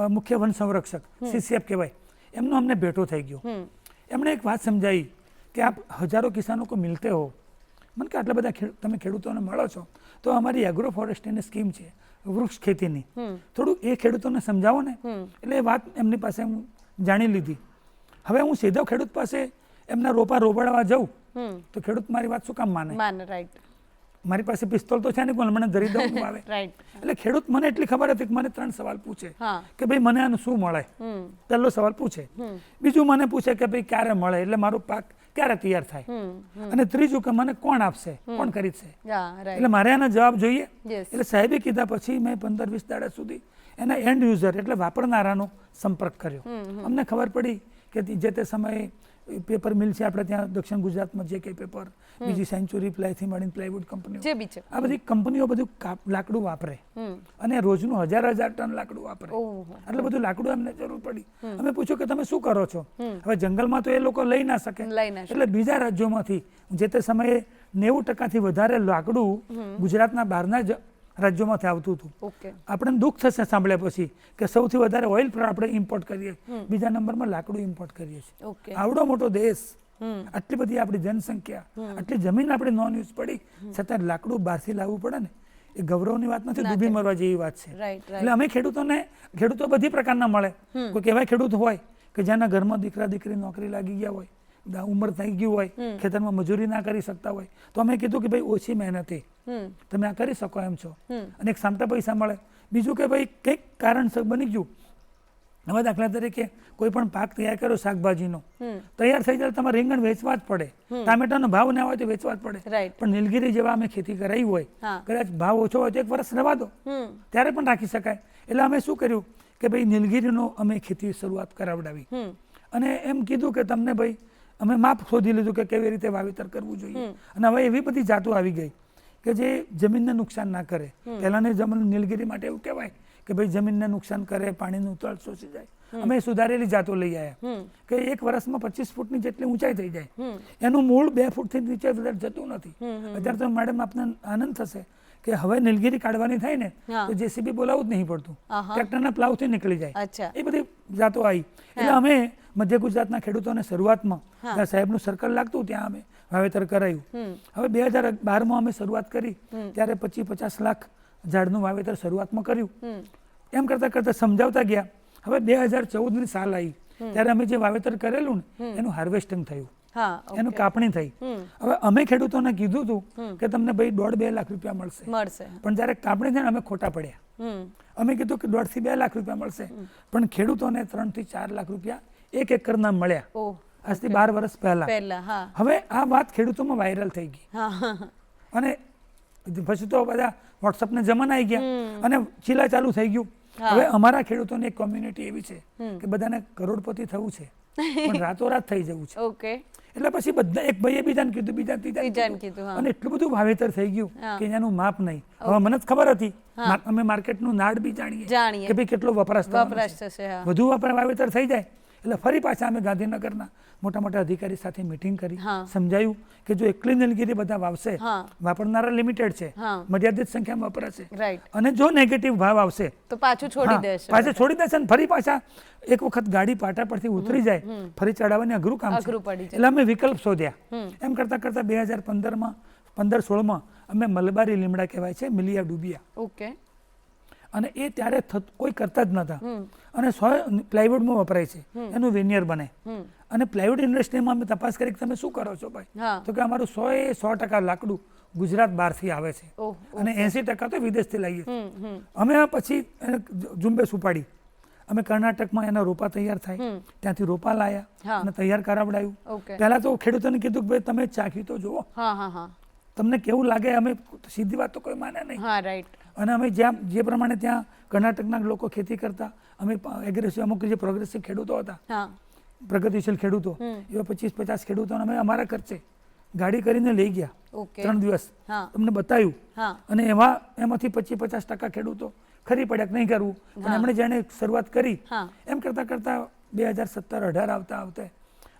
મુખ્ય વન સંરક્ષક, CCF કહેવાય, એમનો અમને ભેટો થઈ ગયો. એમણે એક વાત સમજાવી કે આપ હજારો કિસાનો કો મિલતે હો, મને કે આટલા બધા તમે ખેડૂતોને મળો છો તો અમારી એગ્રો ફોરેસ્ટ્રીની સ્કીમ છે વૃક્ષ ખેતીની, થોડુંક એ ખેડૂતોને સમજાવો ને. એટલે એ વાત એમની પાસે હું જાણી લીધી. હવે હું સીધો ખેડૂત પાસે એમના રોપા રોપાડવા જાઉં તો ખેડૂત મારી વાત શું કામ માને? રાઈટ. મારી પાસે પિસ્તોલ તો છે ને, કોણ મને ધરી દઉં આવે. એટલે ખેડૂત મને એટલી ખબર હતી કે મને 3 સવાલ પૂછે કે ભાઈ મને આનું શું મળે. પહેલો સવાલ પૂછે, બીજું મને પૂછે કે ભાઈ ક્યારે મળે, એટલે મારો પાક ક્યારે તૈયાર થાય, અને ત્રીજું કે મને કોણ આપશે, કોણ ખરીદશે. એટલે મારે આના જવાબ જોઈએ. એટલે સાહેબે કીધા પછી મેં 15-20 દાડા સુધી એના એન્ડ યુઝર એટલે વાપરનારાનો સંપર્ક કર્યો. અમને ખબર પડી કે જે તે સમયે પેપર મિલ છે આપણે ત્યાં દક્ષિણ ગુજરાતમાં, જે કે પેપર, બીજી સેન્ચુરી પ્લાયથી મળીને પ્લાયવુડ કંપનીઓ, આ બધી કંપનીઓ બધું લાકડું વાપરે અને રોજનું 1000 ટન લાકડું વાપરે. એટલે બધું લાકડું એમને જરૂર પડી. અમે પૂછ્યું કે તમે શું કરો છો? હવે જંગલમાં તો એ લોકો લઈ ના શકે, એટલે બીજા રાજ્યોમાંથી, જે તે સમયે 90% વધારે લાકડું ગુજરાતના બહારના રાજ્યોમાંથી આવતું હતું. આપણે દુઃખ થશે સાંભળ્યા પછી કે સૌથી વધારે ઓઇલ આપણે ઇમ્પોર્ટ કરીએ, બીજા નંબરમાં લાકડું ઇમ્પોર્ટ કરીએ છીએ. આવડો મોટો દેશ, આટલી બધી આપણી જનસંખ્યા, આટલી જમીન આપણી નોન યુઝ પડી છતાં લાકડું બહારથી લાવવું પડે ને, એ ગૌરવની વાત નથી, ડૂબી મરવા જેવી વાત છે. એટલે અમે ખેડૂતો બધી પ્રકારના મળે. કોઈ એવા ખેડૂત હોય કે જેના ઘરમાં દીકરા દીકરી નોકરી લાગી ગયા હોય, ઉંમર થઈ ગયું હોય, ખેતરમાં મજૂરી ના કરી શકતા હોય, તો અમે કીધું કે ભાઈ ઓછી મહેનતે તમે આ કરી શકો એમ છો, અને એક સામટા પૈસા મળે. બીજું કે ભાઈ કંઈક કારણસર બની ગયું, હવે દાખલા તરીકે કોઈ પણ પાક તૈયાર કર્યો શાકભાજીનો, તૈયાર થઈ જાય તમારે રીંગણ વેચવા જ પડે, ટામેટાનો ભાવ ના હોય તો વેચવા જ પડે. પણ નીલગીરી જેવા અમે ખેતી કરાવી હોય, કદાચ ભાવ ઓછો હોય તો 1 વર્ષ રહેવા દો, ત્યારે પણ રાખી શકાય. એટલે અમે શું કર્યું કે ભાઈ નીલગીરીનો અમે ખેતી શરૂઆત કરાવડાવી અને એમ કીધું કે તમને ભાઈ અમે માપ શોધી લીધું કે કેવી રીતે વાવેતર કરવું જોઈએ. અને હવે એવી બધી જાતો આવી ગઈ કે જે જમીનને નુકસાન ના કરે. પહેલાની જમીન નીલગીરી માટે એવું કહેવાય કે ભાઈ જમીનને નુકસાન કરે, પાણીનું તળ શોષી જાય. અમે સુધારેલી જાતો લઈ આવ્યા કે 1 વર્ષમાં 25 ફૂટની જેટલી ઊંચાઈ થઈ જાય, એનું મૂળ 2 ફૂટથી નીચે જતું નથી. અત્યારે તો મેડમ આપને આનંદ થશે કે હવે નીલગીરી કાઢવાની થાય ને હા. તો જેસીબી બોલાવવું જ નહીં પડતું, આહા. ટ્રેક્ટરના પ્લાવથી નીકળી જાય. અચ્છા. એ બધી જાતો આવી. એટલે અમે મધ્ય ગુજરાતના ખેડૂતોને શરૂઆતમાં જ્યાં સાહેબનું સર્કલ લાગતું ત્યાં અમે વાવેતર કરાયું. હવે 2012માં અમે શરૂઆત કરી ત્યારે 25-50 લાખ ઝાડનું વાવેતર શરૂઆતમાં કર્યું. એમ કરતાં કરતાં સમજાવતા ગયા. હવે 2014ની સાલ આવી ત્યારે અમે જે વાવેતર કરેલું ને એનું હાર્વેસ્ટિંગ થયું, હા, એનું કાપણી થઈ. હવે અમે ખેડૂતોને કીધું હતું કે તમને ભાઈ 1.5-2 લાખ રૂપિયા મળશે, મળશે. પણ જ્યારે કાપણી થઈ ને અમે ખોટા પડ્યા. અમે કીધું કે 1.5-2 લાખ રૂપિયા મળશે, પણ ખેડૂતોને 3-4 લાખ રૂપિયા 1 એકરના મળ્યા. ઓહ, આજથી 12 વર્ષ પહેલા. પહેલા, હા. હવે આ વાત ખેડૂતોમાં વાયરલ થઈ ગઈ હા. અને પછી તો બધા વોટ્સઅપના જમાના આવી ગયા અને ચીલા ચાલુ થઈ ગયું. હવે અમારા ખેડૂતોની એક કોમ્યુનિટી એવી છે કે બધાને કરોડપતિ થવું છે પણ રાતોરાત થઈ જવું છે. ઓકે. એટલે પછી બધા એક ભાઈએ બીજાને કીધું, બીજા ત્રીજાને કીધું, અને એટલું બધું વાવેતર થઈ ગયું કે એનું માપ નહીં. હવે મને જ ખબર હતી, અમે માર્કેટનું નાડ બી જાણીએ કે ભાઈ કેટલો વપરાશ થશે. વધુ વાવેતર થઈ જાય એટલે ફરી પાછા અમે ગાંધીનગરના મોટા મોટા અધિકારી સાથે મીટિંગ કરી, સમજાયું કે જો એકલી નીલગીરી બધા વાવશે, વાપરનારા લિમિટેડ છે, મર્યાદિત સંખ્યામાં વપરાશે, અને જો નેગેટિવ ભાવ આવશે તો પાછું છોડી દેશે. પાછા છોડી દેશે ને ફરી પાછા એક વખત ગાડી પાટા પરથી ઉતરી જાય ફરી ચડાવવાની અઘરું કામ છે. એટલે અમે વિકલ્પ શોધ્યા. એમ કરતા કરતા 2015-16માં અમે મલબારી લીમડા કહેવાય છે, મિલિયા ડુબિયા. ઓકે. અને એ ત્યારે કોઈ કરતા જ નતા. અને પ્લાયવુડમાં વપરાય છે, એનું વેનિયર બને. અને પ્લાયવુડ ઇન્ડસ્ટ્રીમાં અમે તપાસ કરી કે તમે શું કરો છો ભાઈ, તો કે અમારું 100% લાકડું ગુજરાત બહારથી આવે છે અને 80% તો વિદેશથી લાવીએ છીએ. અમે પછી ઝુંબેશ ઉપાડી. અમે કર્ણાટકમાં એના રોપા તૈયાર થાય ત્યાંથી રોપા લાયા અને તૈયાર કરાવડાયું. પહેલા તો ખેડૂતોને કીધું કે ભાઈ તમે ચાખી તો જુઓ, તમને કેવું લાગે. અમે સીધી વાત તો કોઈ માને નહીં. અને અમે જ્યાં જે પ્રમાણે ત્યાં કર્ણાટકના લોકો ખેતી કરતા, અમે એગ્રેસિવ અમુક જે પ્રોગ્રેસિવ ખેડૂતો હતા, પ્રગતિશીલ ખેડૂતો, એવા 25-50 ખેડૂતોને અમે અમારા ખર્ચે ગાડી કરીને લઈ ગયા. 3 દિવસ તમને બતાવ્યું. અને એમાંથી 25-50% ખેડૂતો ખરી પડ્યા કે નહીં કરવું. પણ એમણે જેણે શરૂઆત કરી એમ કરતાં કરતાં 2017-18 આવતા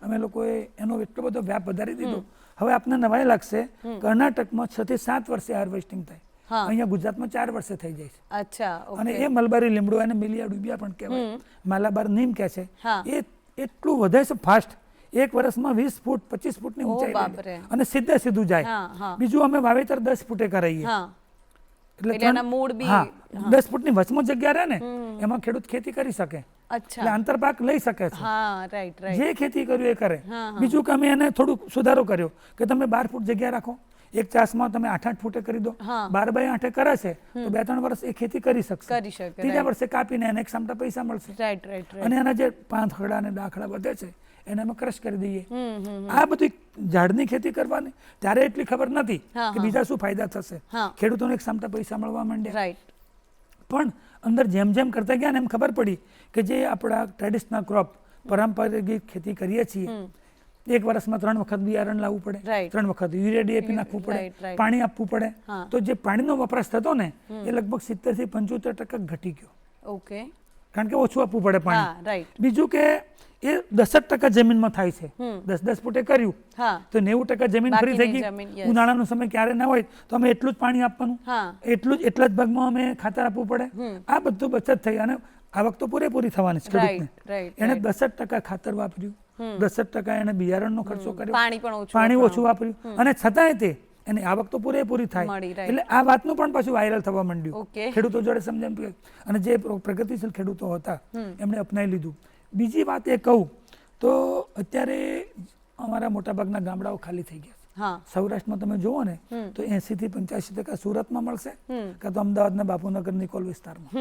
અમે લોકોએ એનો એટલો બધો વ્યાપ વધારી દીધો. હવે આપને નવાઈ લાગશે, કર્ણાટકમાં 6 થી 7 વર્ષે હાર્વેસ્ટિંગ થાય, અહીંયા ગુજરાતમાં 4 વર્ષે થઈ જાય છે. અચ્છા. અને એ મલબારી લીમડો અને મિલિયા ડુબિયા પણ કહેવાય, માલાબાર નીમ કહે છે. એ એટલું વધે છે ફાસ્ટ, 1 વર્ષમાં 20 ફૂટ 25 ફૂટની ઊંચાઈ અને સીધું જાય. બીજું અમે વાવેતર 10 ફૂટે કરાવીએ. એટલે 10 ફૂટની વચમાં જગ્યા રહે ને એમાં ખેડૂત ખેતી કરી શકે, એટલે આંતરપાક લઈ શકે છે. જે ખેતી કર્યું એ કરે. બીજું કે અમે એને થોડુંક સુધારો કર્યો કે તમે 12 ફૂટ જગ્યા રાખો, એક ચાસમાં તમે 8-8 ફૂટે કરી દો. 12 x 8 કરે છે તો 2-3 વર્ષ એ ખેતી કરી શકશે. ત્રીજા વર્ષે કાપીને એને એક સામટા પૈસા મળશે. અને એના જે પાંદડા અને દાખલા વધે છે એને અમે ક્રશ કરી દઈએ. આ બધી ઝાડની ખેતી કરવાની ત્યારે એટલી ખબર નથી કે બીજા શું ફાયદા થશે. ખેડૂતોને એક સામટા પૈસા મળવા માંડ્યા. પણ અંદર જેમ જેમ કરતા ગયા ને એમ ખબર પડી કે જે આપણા ટ્રેડિશનલ ક્રોપ પરંપરાગત ખેતી કરીએ છીએ, 1 વર્ષમાં 3 વખત બિયારણ લાવવું પડે, 3 વખત યુરિયા ડીએપી નાખવું પડે, પાણી આપવું પડે. તો જે પાણીનો વપરાશ થતો ને એ લગભગ 70 થી 75% ઘટી ગયો. કારણ કે ઓછું આપવું પડે પાણી. બીજું કે એ 10% જમીનમાં થાય છે. 10-10 ફૂટે કર્યું તો 90% જમીન ફ્રી થઈ ગઈ. ઉનાળાનો સમય ક્યારે ના હોય તો અમે એટલું જ પાણી આપવાનું, એટલા જ ભાગમાં અમે ખાતર આપવું પડે. આ બધું બચત થઈ અને આવક તો પૂરેપૂરી થવાની છે ખેડૂતને. એને 10% ખાતર વાપર્યું, 10% એને બિયારણનો ખર્ચો કર્યો, પાણી ઓછું વાપર્યું, અને છતાંય તે એની આવક તો પૂરેપૂરી થાય. એટલે આ વાતનું પણ પાછું વાયરલ થવા માંડ્યું, ખેડૂતો જોડે સમજણ. અને જે પ્રગતિશીલ ખેડૂતો હતા એમણે અપનાવી લીધું. બીજી વાત એ કહું તો અત્યારે અમારા મોટાભાગના ગામડાઓ ખાલી થઈ ગયા છે. સૌરાષ્ટ્રમાં તમે જુઓ ને તો 80 થી 85% સુરતમાં મળશે, કાં તો અમદાવાદના બાપુનગર નિકોલ વિસ્તારમાં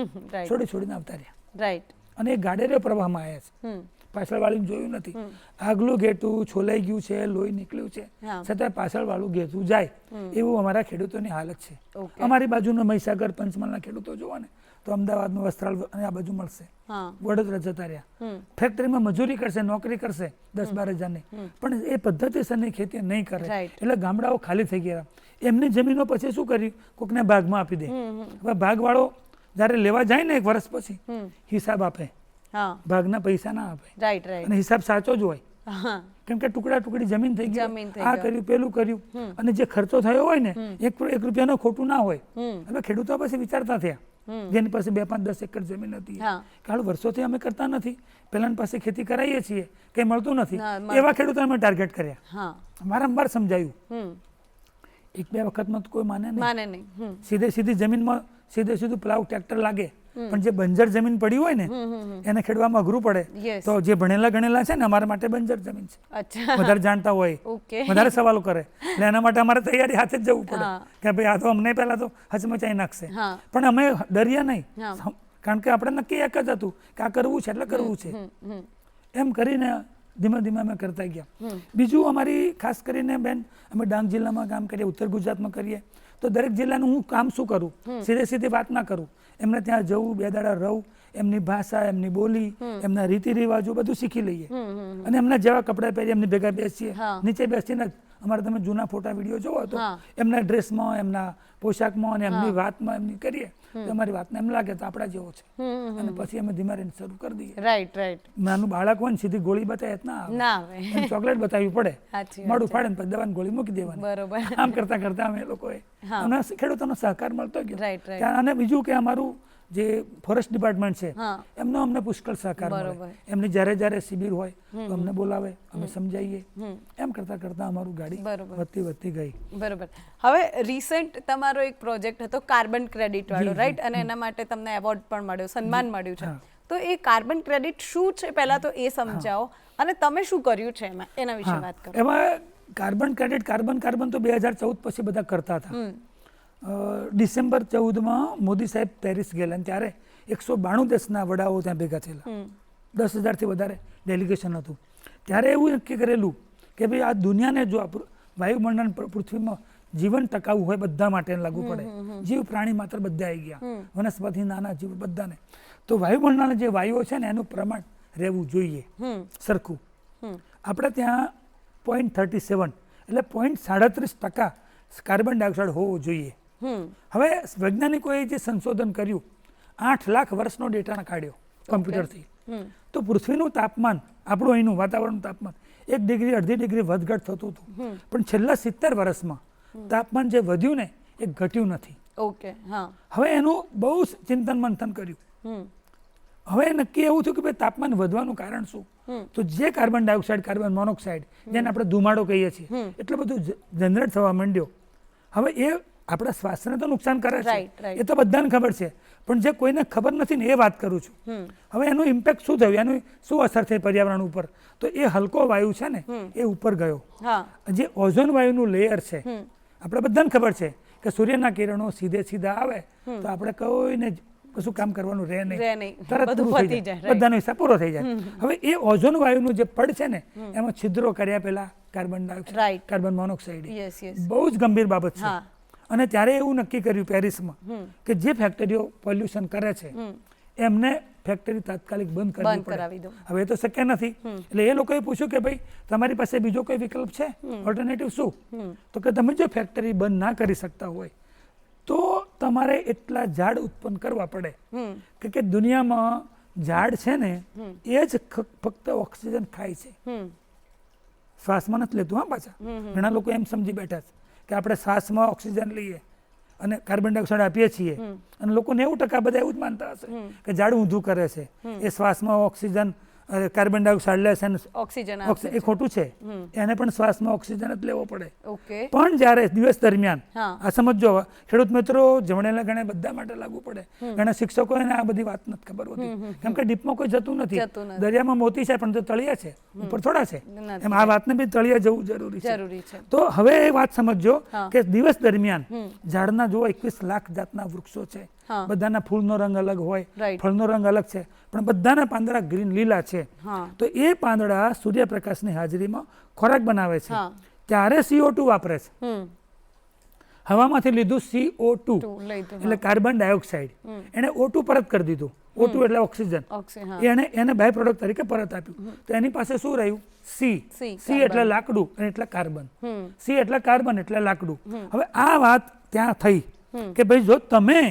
છોડીને આવતા રહ્યા. અને એ ગાડેરીઓ પ્રવાહમાં આવ્યા છે. પાછળ વાળીને જોયું નથી. આગલું ઘેટું છોલાઈ ગયું છે, લોહી નીકળ્યું છે, છતાં પાછળ વાળું ઘેટું જાય એવું અમારા ખેડૂતોની હાલત છે. અમારી બાજુનો મહીસાગર પંચમહાલના ખેડૂતો જોવા ને તો અમદાવાદનું વસ્ત્રાલ અને આ બાજુ મળશે. વડોદરા જતા રહ્યા, ફેક્ટરીમાં મજૂરી કરશે, નોકરી કરશે 10-12 હજારની, પણ એ પદ્ધતિસરની ખેતી નહીં કરે. એટલે ગામડાઓ ખાલી થઈ ગયા. એમની જમીનો પછી શું કર્યું, કોકને ભાગમાં આપી દે. હવે ભાગવાળો જયારે લેવા જાય ને 1 વર્ષ પછી હિસાબ આપે, ભાગના પૈસા ના આપે. અને હિસાબ સાચો જ હોય. હા કેમ કે ટુકડા ટુકડી જમીન થઈ જમીન થઈ ગઈ, આ કર્યું પેલું કર્યું, અને જે ખર્ચો થયો હોય ને એક રૂપિયાનો ખોટું ના હોય. હવે ખેડૂતો પછી વિચારતા થયા જેની પાસે 2, 5, 10 એકર જમીન હતી હા. કે હાલ વર્ષોથી અમે કરતા નથી, પેલાની પાસે ખેતી કરાવીએ છીએ, કંઈ મળતું નથી, ના, મળતું. એવા ખેડૂતો અમે ટાર્ગેટ કર્યા. હા વારંવાર સમજાયું, હમ 1-2 વખતમાં તો કોઈ માને નહીં. માને નહીં. સીધી જમીનમાં સીધું પ્લાવ ટ્રેક્ટર લાગે, પણ જે બંજર જમીન પડી હોય ને એને ખેડવામાં અઘરું પડે. Yes. તો જે ભણેલા ગણેલા છે ને અમારા માટે બંજર જમીન છે, અચ્છા વધારે જાણતા હોય, ઓકે વધારે સવાલો કરે, એટલે એના માટે અમારે તૈયારી હાથે જ જવું પડે હા. કે ભાઈ આ તો અમને પહેલા તો હચમચાઈ નાખશે. હા પણ અમે ડર્યા નહીં, હા. કારણ કે આપણે નક્કી એક જ હતું કે આ કરવું છે એટલે કરવું છે. હમ એમ કરીને ધીમે ધીમે અમે કરતા ગયા. બીજું અમારી ખાસ કરીને બેન, અમે ડાંગ જિલ્લામાં કામ કરીએ, ઉત્તર ગુજરાતમાં કરીએ, તો દરેક જિલ્લાનું હું કામ શું કરું, સીધી વાત ના કરું. એમને ત્યાં જવું, 2 દાડા રહું, એમની ભાષા, એમની બોલી, એમના રીતિ રિવાજો બધું શીખી લઈએ, અને એમના જેવા કપડાં પહેરી એમની ભેગા બેસીએ. હા. નીચે બેસીને જ અમારે તમે જૂના ફોટા વિડીયો જોવો તો હા. એમના ડ્રેસમાં, એમના પોશાકમાં અને એમની વાતમાં એમની કરીએ તો અમારી વાતને એમ લાગે તો આપણા જેવો છે, અને પછી અમે ધીમે રહીને શરૂ કરી દઈએ. રાઈટ રાઈટ નાનું બાળક હોય ને સીધી ગોળી બતાવે તો ના આવે, ના આવે. એને ચોકલેટ બતાવવી પડે, સાચી વાત મોઢું છે. ફાડે ને પછી દવાની ગોળી મૂકી દેવાની. બરોબર આમ કરતા કરતા અમે લોકોએ હા. અમને ખેડૂતોનો સહકાર મળતો ગયો. Right, right. ત્યાં અને બીજું કે અમારું જે ફોરેસ્ટ ડિપાર્ટમેન્ટ છે હા. એમનો અમને પુષ્કળ સહકાર મળે. બરોબર. એમની જ્યારે શિબિર હોય તો અમને બોલાવે, અમે સમજાવીએ. એમ કરતા કરતા અમારું ગાડી બરોબર. વધતી ગઈ. બરોબર. હવે રિસેન્ટ તમારો એક પ્રોજેક્ટ હતો કાર્બન ક્રેડિટ વાળો, રાઈટ? અને એના માટે તમને એવોર્ડ પણ મળ્યો, સન્માન મળ્યું છે. હા. તો એ કાર્બન ક્રેડિટ શું છે પહેલા તો એ સમજાવો, અને તમે શું કર્યું છે એમાં, એના વિશે હા, વાત કરો. એમાં કાર્બન ક્રેડિટ, કાર્બન તો 2014 પછી બધા કરતા હતા. ડિસેમ્બર 14માં મોદી સાહેબ પેરિસ ગયેલા, અને ત્યારે 192 દેશના વડાઓ ત્યાં ભેગા થયેલા, 10,000થી વધારે ડેલિગેશન હતું. ત્યારે એવું નક્કી કરેલું કે ભાઈ આ દુનિયાને જો વાયુમંડળ પૃથ્વીમાં જીવન ટકાવવું હોય બધા માટે લાગુ પડે, જીવ પ્રાણી માત્ર બધા આવી ગયા, વનસ્પતિ નાના જીવ બધાને, તો વાયુમંડળના જે વાયુઓ છે ને એનું પ્રમાણ રહેવું જોઈએ સરખું. આપણે ત્યાં 0.37 એટલે 0.37% કાર્બન ડાયોક્સાઇડ હોવો જોઈએ. હવે વૈજ્ઞાનિકોએ જે સંશોધન કર્યું, 8 લાખ વર્ષનો ડેટા કાઢ્યો કમ્પ્યુટરથી, તો પૃથ્વીનું તાપમાન, આપણું અહીંનું વાતાવરણનું તાપમાન 1 ડિગ્રી 1.5 ડિગ્રી વધઘટ થતું હતું, પણ છેલ્લા 70 વર્ષમાં તાપમાન જે વધ્યું ને એ ઘટ્યું નથી. ઓકે હા. હવે એનું બહુ ચિંતન મંથન કર્યું. હવે નક્કી એવું થયું કે ભાઈ તાપમાન વધવાનું કારણ શું, તો જે કાર્બન ડાયોક્સાઇડ, કાર્બન મોનોક્સાઇડ, જેને આપણે ધુમાડો કહીએ છીએ, એટલો બધું જનરેટ થવા માંડ્યો. હવે એ આપણા સ્વાસ્થ્યને તો નુકસાન કરે છે, Right, right. એ તો બધાને ખબર છે, પણ જે કોઈને ખબર નથી ને એ વાત કરું છું. હવે એનું ઇમ્પેક્ટ શું થયું, એનું શું અસર થઈ પર્યાવરણ ઉપર, તો એ હલકો વાયુ છે ને એ ઉપર ગયો. હા. જે ઓઝોન વાયુનું લેયર છે, આપણે બધાને ખબર છે કે સૂર્યના કિરણો સીધા આવે તો આપણે કોઈને કશું કામ કરવાનું રહે રહે નહીં, નહીં. તરત બધું પૂરું થઈ પતી જાય, જાય, right. બધાનો હિસાબ પૂરો થઈ જાય. હવે એ ઓઝોન વાયુનું જે પડ છે ને એમાં છિદ્રો કર્યા પહેલા carbon dioxide, Right. Carbon monoxide, yes yes. બહુ જ ગંભીર બાબત છે. હા. અને ત્યારે એવું નક્કી કર્યું પેરિસમાં કે જે ફેક્ટરીઓ પોલ્યુશન કરે છે એમને ફેક્ટરી તાત્કાલિક બંધ કરવી બંધ કરાવી પડે. દો. હવે એ તો શક્ય નથી, એટલે એ લોકોએ પૂછ્યું કે ભાઈ તમારી પાસે બીજો કોઈ વિકલ્પ છે, ઓલ્ટરનેટિવ શું, તો કે તમે જો ફેક્ટરી બંધ ના કરી શકતા હોય તો તમારે એટલા ઝાડ ઉત્પન્ન કરવા પડે કે દુનિયામાં ઝાડ છે ને એ જ ફક્ત ઓક્સિજન ખાય છે, શ્વાસમાં નથી લેતું. હા, પાછા ઘણા લોકો એમ સમજી બેઠા છે કે આપણે શ્વાસમાં ઓક્સિજન લઈએ અને કાર્બન ડાયોક્સાઇડ આપીએ છીએ, અને લોકો 90% બધા એવું જ માનતા હશે કે ઝાડ ઊંધું કરે છે, એ શ્વાસમાં ઓક્સિજન કાર્બન ડાયોક્સાઇડ લે છે અને ઓક્સિજન એ ખોટું છે. એને પણ શ્વાસમાં ઓક્સિજન જ લેવો પડે. ઓકે. પણ જ્યારે દિવસ દરમિયાન, હા. આ સમજો, ખેડૂત મિત્રો જમણેલા ગણે બધા માટે લાગુ પડે, ઘણા શિક્ષકોને આ બધી વાત નથી ખબર હોતી, કેમ કે ડીપમાં કોઈ જતું નથી. દરિયામાં મોતી છે પણ જો તળિયા છે, ઉપર થોડા છે, નથી. એમ આ વાતને બી તળિયા જવું જરૂરી છે. જરૂરી છે. તો હવે એ વાત સમજો હા. કે દિવસ દરમિયાન ઝાડના જો 21 લાખ જાતના વૃક્ષો છે, હા. બધાના ફૂલનો રંગ અલગ હોય, Right. ફળનો રંગ અલગ છે, પણ બધાના પાંદડા ગ્રીન લીલા છે. હા. તો એ પાંદડા સૂર્યપ્રકાશની હાજરીમાં ખોરાક બનાવે છે, હા. ત્યારે CO2 વાપરે છે. હવામાંથી લીધું CO2 લઈ એટલે કાર્બન ડાયોક્સાઇડ, એને O2 પરત કરી દીધું. O2 એટલે ઓક્સિજન, એને બાય પ્રોડક્ટ તરીકે પરત આપ્યું. તો એની પાસે શું રહ્યું? C. C એટલે લાકડું અને એટલે કાર્બન. C એટલે કાર્બન એટલે લાકડું. હવે આ વાત ત્યાં થઈ કે ભાઈ જો તમે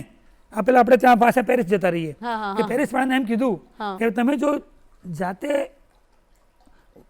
આ પેલા આપણે ત્યાં પાછા પેરિસ જતા રહીએ કે પેરિસ વાળાને એમ કીધું કે તમે જો જાતે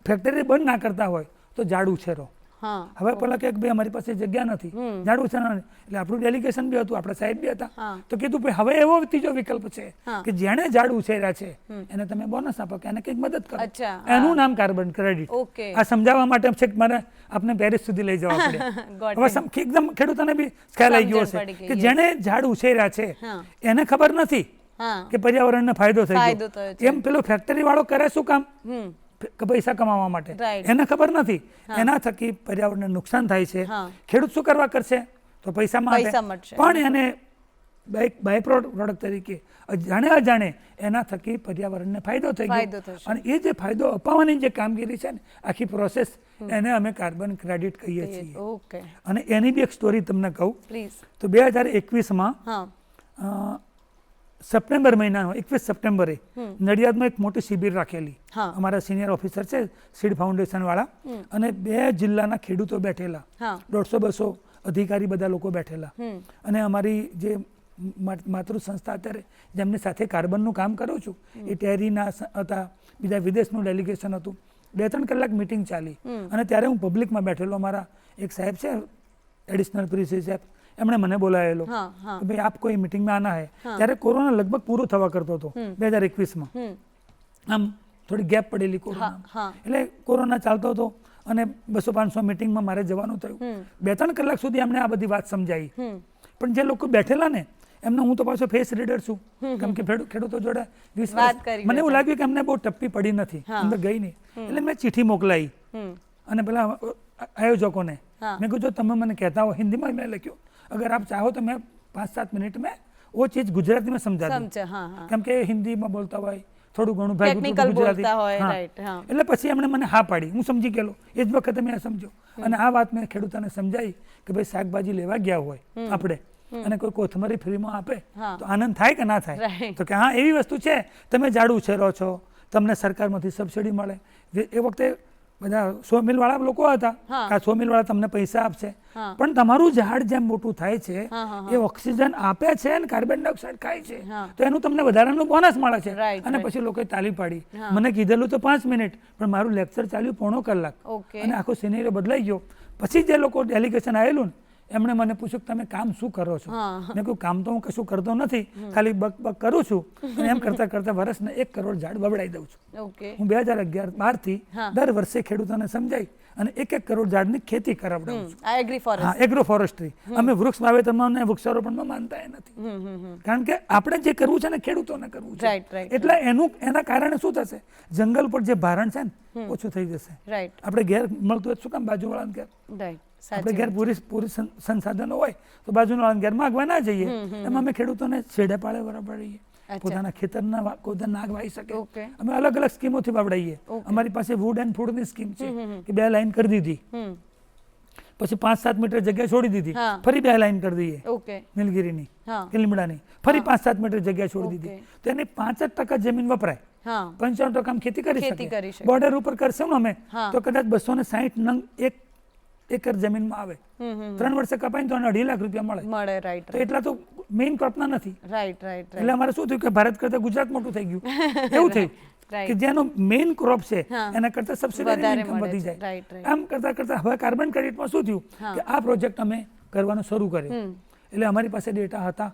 ફેક્ટરી બંધ ના કરતા હોય તો ઝાડ ઉછેરો. હા હવે પેલા કે ભાઈ અમારી પાસે જગ્યા નથી, ઝાડ ઉછેરવા નથી. એટલે આપણું ડેલિગેશન બી હતું, આપણા સાહેબ બી હતા. હા. તો કીધું ભાઈ હવે એવો ત્રીજો વિકલ્પ છે હા. કે જેણે ઝાડ ઉછેર્યા છે એને તમે બોનસ આપો કે એને કંઈક મદદ કરો. અચ્છા, એનું નામ કાર્બન ક્રેડિટ. ઓકે. આ સમજાવવા માટે છેક મારે આપને પેરિસ સુધી લઈ જવા પડે. Got હવે it. એકદમ ખેડૂતોને બી ખ્યાલ આવી ગયો સમજણ પડી છે ગઈ, કે yes. જેણે ઝાડ ઉછેર્યા છે હા. એને ખબર નથી હા કે પર્યાવરણને ફાયદો થઈ ફાયદો થયો ગયો. છે. એમ પેલો ફેક્ટરી વાળો કરે શું કામ? હમ કે પૈસા કમાવા માટે. Right. એને ખબર નથી એના થકી પર્યાવરણને નુકસાન થાય છે. હા. ખેડૂત શું કરવા કરશે? તો પૈસા પૈસા માટે. મળશે. પણ એને બાય પ્રોડક્ટ તરીકે અજાણે અજાણે એના થકી પર્યાવરણને ફાયદો થઈ ફાયદો ગયો. થશે. અને એ જે ફાયદો અપાવવાની જે કામગીરી છે ને આખી પ્રોસેસ, એને અમે કાર્બન ક્રેડિટ કહીએ છીએ. ઓકે, અને એની બી એક સ્ટોરી તમને કહું પ્લીઝ. તો 2021માં હા સપ્ટેમ્બર મહિનાનો 21 સપ્ટેમ્બરે નડિયાદમાં એક મોટી શિબિર રાખેલી. હા. અમારા સિનિયર ઓફિસર છે સીડ ફાઉન્ડેશન વાળા, અને 2 જિલ્લાના ખેડૂતો બેઠેલા, હા 150-200 અધિકારી બધા લોકો બેઠેલા. અને અમારી જે માતૃ સંસ્થા અત્યારે જેમની સાથે કાર્બનનું કામ કરું છું એ ટેરીના હતા, બીજા વિદેશનું ડેલિગેશન હતું. 2-3 કલાક મિટિંગ ચાલી. અને ત્યારે હું પબ્લિકમાં બેઠેલો. મારા એક સાહેબ છે એડિશનલ પ્રિન્સિપલ સાહેબ, એમણે મને બોલાયેલો હા હા કે ભાઈ આપ કોઈ મીટિંગમાં આના હે. ત્યારે કોરોના લગભગ પૂરો થવા કરતો હતો 2021માં. આમ થોડી ગેપ પડેલી કોરોના. હા. એટલે કોરોના ચાલતો હતો અને 200-500 મિટિંગમાં મારે જવાનું થયું. 2-3 કલાક સુધી અમને આ બધી વાત સમજાવી. પણ જે લોકો બેઠેલા ને એમને, હું તો પાછો ફેસ રીડર છું, કેમ કે ખેડૂતો જોડે 20 વાત વર્ષ કરી મને એવું બેઠા. લાગ્યું કે એમને બહુ ટપ્પી પડી નથી, અંદર ગઈ નહીં. એટલે મેં ચિઠ્ઠી મોકલાઈ અને પેલા આયોજકોને હા. મેં કીધું તમે મને કહેતા હો, હિન્દીમાં મેં લખ્યું, અગર આપ ચાહો તો मैं 5-7 मिनट में वो चीज़ गुजराती में समझा दूं. સમજે. હા હા કેમ કે હિન્દીમાં બોલતા હોય, થોડું ઘણું ભાગ્યું ટેકનિકલ ગુજરાતી. બોલતા હોય. હા. રાઈટ. હા એટલે પછી એમણે મને હા પાડી, હું સમજી ગયેલો. એ જ વખતે મેં સમજ્યો. અને આ વાત મેં ખેડૂતોને સમજાવી કે ભાઈ શાકભાજી લેવા ગયા હોય આપણે અને કોઈ કોથમરી ફ્રીમાં આપે હા. તો આનંદ થાય કે ના થાય? Right. તો કે હા એવી વસ્તુ છે, તમે ઝાડ ઉછેરો છો, તમને સરકારમાંથી સબસિડી મળે. એ વખતે બધા 100 મિલ વાળા લોકો હતા હા. કે 100 મિલ વાળા તમને પૈસા આપશે, હા. પણ તમારું ઝાડ જેમ મોટું થાય છે હા, હા, એ ઓક્સિજન આપે છે અને કાર્બન ડાયોક્સાઇડ ખાય છે, હા. તો એનું તમને વધારાનું બોનસ મળે છે. Right, અને right. પછી લોકોએ તાલી પાડી. હા. મને કીધેલું તો 5 મિનિટ, પણ મારું લેક્ચર ચાલ્યું 1.5 કલાક. ઓકે. અને આખો સિનેરિયો બદલાઈ ગયો. પછી જે લોકો ડેલિગેશન આવેલું ને એમણે મને પૂછ્યું કે તમે કામ શું કરો છો? હા. મેં કહ્યું કામ તો હું કશું કરતો નથી, ખાલી બક કરું છું. અને એમ કરતા કરતા વર્ષને 1 કરોડ ઝાડ વવડાવી દઉં છું. ઓકે. હું 2011-12 થી હા. દર વર્ષે ખેડૂતોને સમજાવી અને 1 કરોડ ઝાડની ખેતી કરાવડાવું છું. આ એગ્રી હા, ફોરેસ્ટ. Agro forestry. અમે વૃક્ષ વાવેતરમાં અને વૃક્ષારોપણમાં માનતા નથી, કારણ કે આપણે જે કરવું છે ને ખેડૂતોને કરવું છે. Right, right, એટલે એના કારણે શું થશે? જંગલ પર જે ભારણ છે ને ઓછું થઈ જશે. રાઈટ આપણે ઘેર મળતું હોય તો શું કામ બાજુવાળાના ઘેર? રાઈટ. આપણે ઘેર પૂરી સંસાધનો હોય તો બાજુવાળાના ઘેર માગવા ના જઈએ. એમાં અમે ખેડૂતોને છેડે પાળે વરાવડાવીએ, અચ્છા. પોતાના ખેતરના કોદા નાગ વાવી શકે. ઓકે. અમે અલગ અલગ સ્કીમોથી વાવડાવીએ. અમારી પાસે વુડ એન્ડ ફૂડની સ્કીમ છે કે 2 લાઈન કરી દીધી, પછી 5-7 મીટર જગ્યા છોડી દીધી, હા. ફરી 2 લાઈન કરી દઈએ ઓકે. નીલગીરીની હા કે લીમડાની, ફરી 5-7 મીટર જગ્યા છોડી દીધી. ઓકે. તો એની 5% જમીન વપરાય, હા 95% ખેતી કરી ખેતી કરી શકે. શકે. બોર્ડર ઉપર કરશું ને અમે હા. તો કદાચ 260 નંગ 1 એકર જમીનમાં આવે. 3 વર્ષે કપાઈને તો 2.5 લાખ રૂપિયા મળે. મળે. રાઈટ તો એટલા તો મેઇન ક્રોપના નથી. રાઈટ રાઈટ એટલે અમારે શું થયું કે ભારત કરતા ગુજરાત મોટું થઈ ગયું. એવું થયું કે રાઈટ. જેનો મેઇન ક્રોપ છે હા. એના કરતા સબસિડી વધારે ઇન્કમ મળે વધી છે. જાય. Right right. આમ કરતા કરતા હવે કાર્બન ક્રેડિટમાં શું થયું હા. કે આ પ્રોજેક્ટ અમે કરવાનું શરૂ કર્યો. એટલે અમારી પાસે ડેટા હતા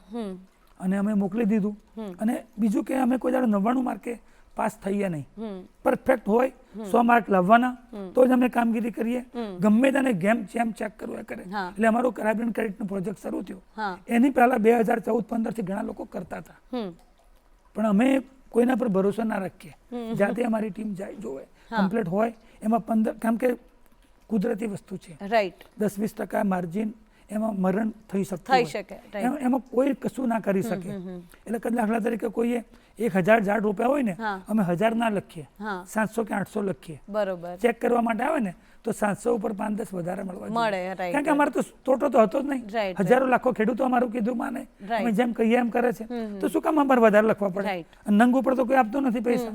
અને અમે મોકલી દીધું. અને બીજું કે અમે કોઈ દાડો 99 માર્કે પાસ થઈએ નહીં. પરફેક્ટ હોય 100 માર્ક લાવવાના તો જ અમે કામગીરી કરીએ. ગમે તેને જેમ ચેક કરવું એ કરે. હા. એટલે અમારો કાર્બન ક્રેડિટનો પ્રોજેક્ટ શરૂ થયો. હા એની પહેલા 2014-15 થી ઘણા લોકો કરતા હતા, પણ અમે કોઈના પર ભરોસો ના રાખીએ. જાતે અમારી ટીમ જાય જોવે, કમ્પ્લીટ હોય એમાં 15, કારણ કે કુદરતી વસ્તુ છે, રાઈટ. 10-20% માર્જિન એમાં મરણ થઈ શકતું થઈ હોય. શકે. રાઈટ. એમાં કોઈ કશું ના કરી શકે. એટલે કદાચ દાખલા તરીકે કોઈએ 1000 ઝાડ રોપ્યા હોય ને, હા. અમે 1000 ના લખીએ, હા 700 કે 800 લખીએ. બરોબર. ચેક કરવા માટે આવે ને તો 700 ઉપર 5-10 વધારે મળવા જોઈએ. મળે. રાઈટ. કારણ કે અમારે તો તોટો તો હતો જ નહીં. Right, હજારો લાખો ખેડૂતો અમારું કીધું માને, Right. અમે જેમ કહીએ એમ કરે છે, તો શું કામ અમારે વધારે લખવા પડે? Right. અને નંગ ઉપર તો કોઈ આપતો નથી પૈસા.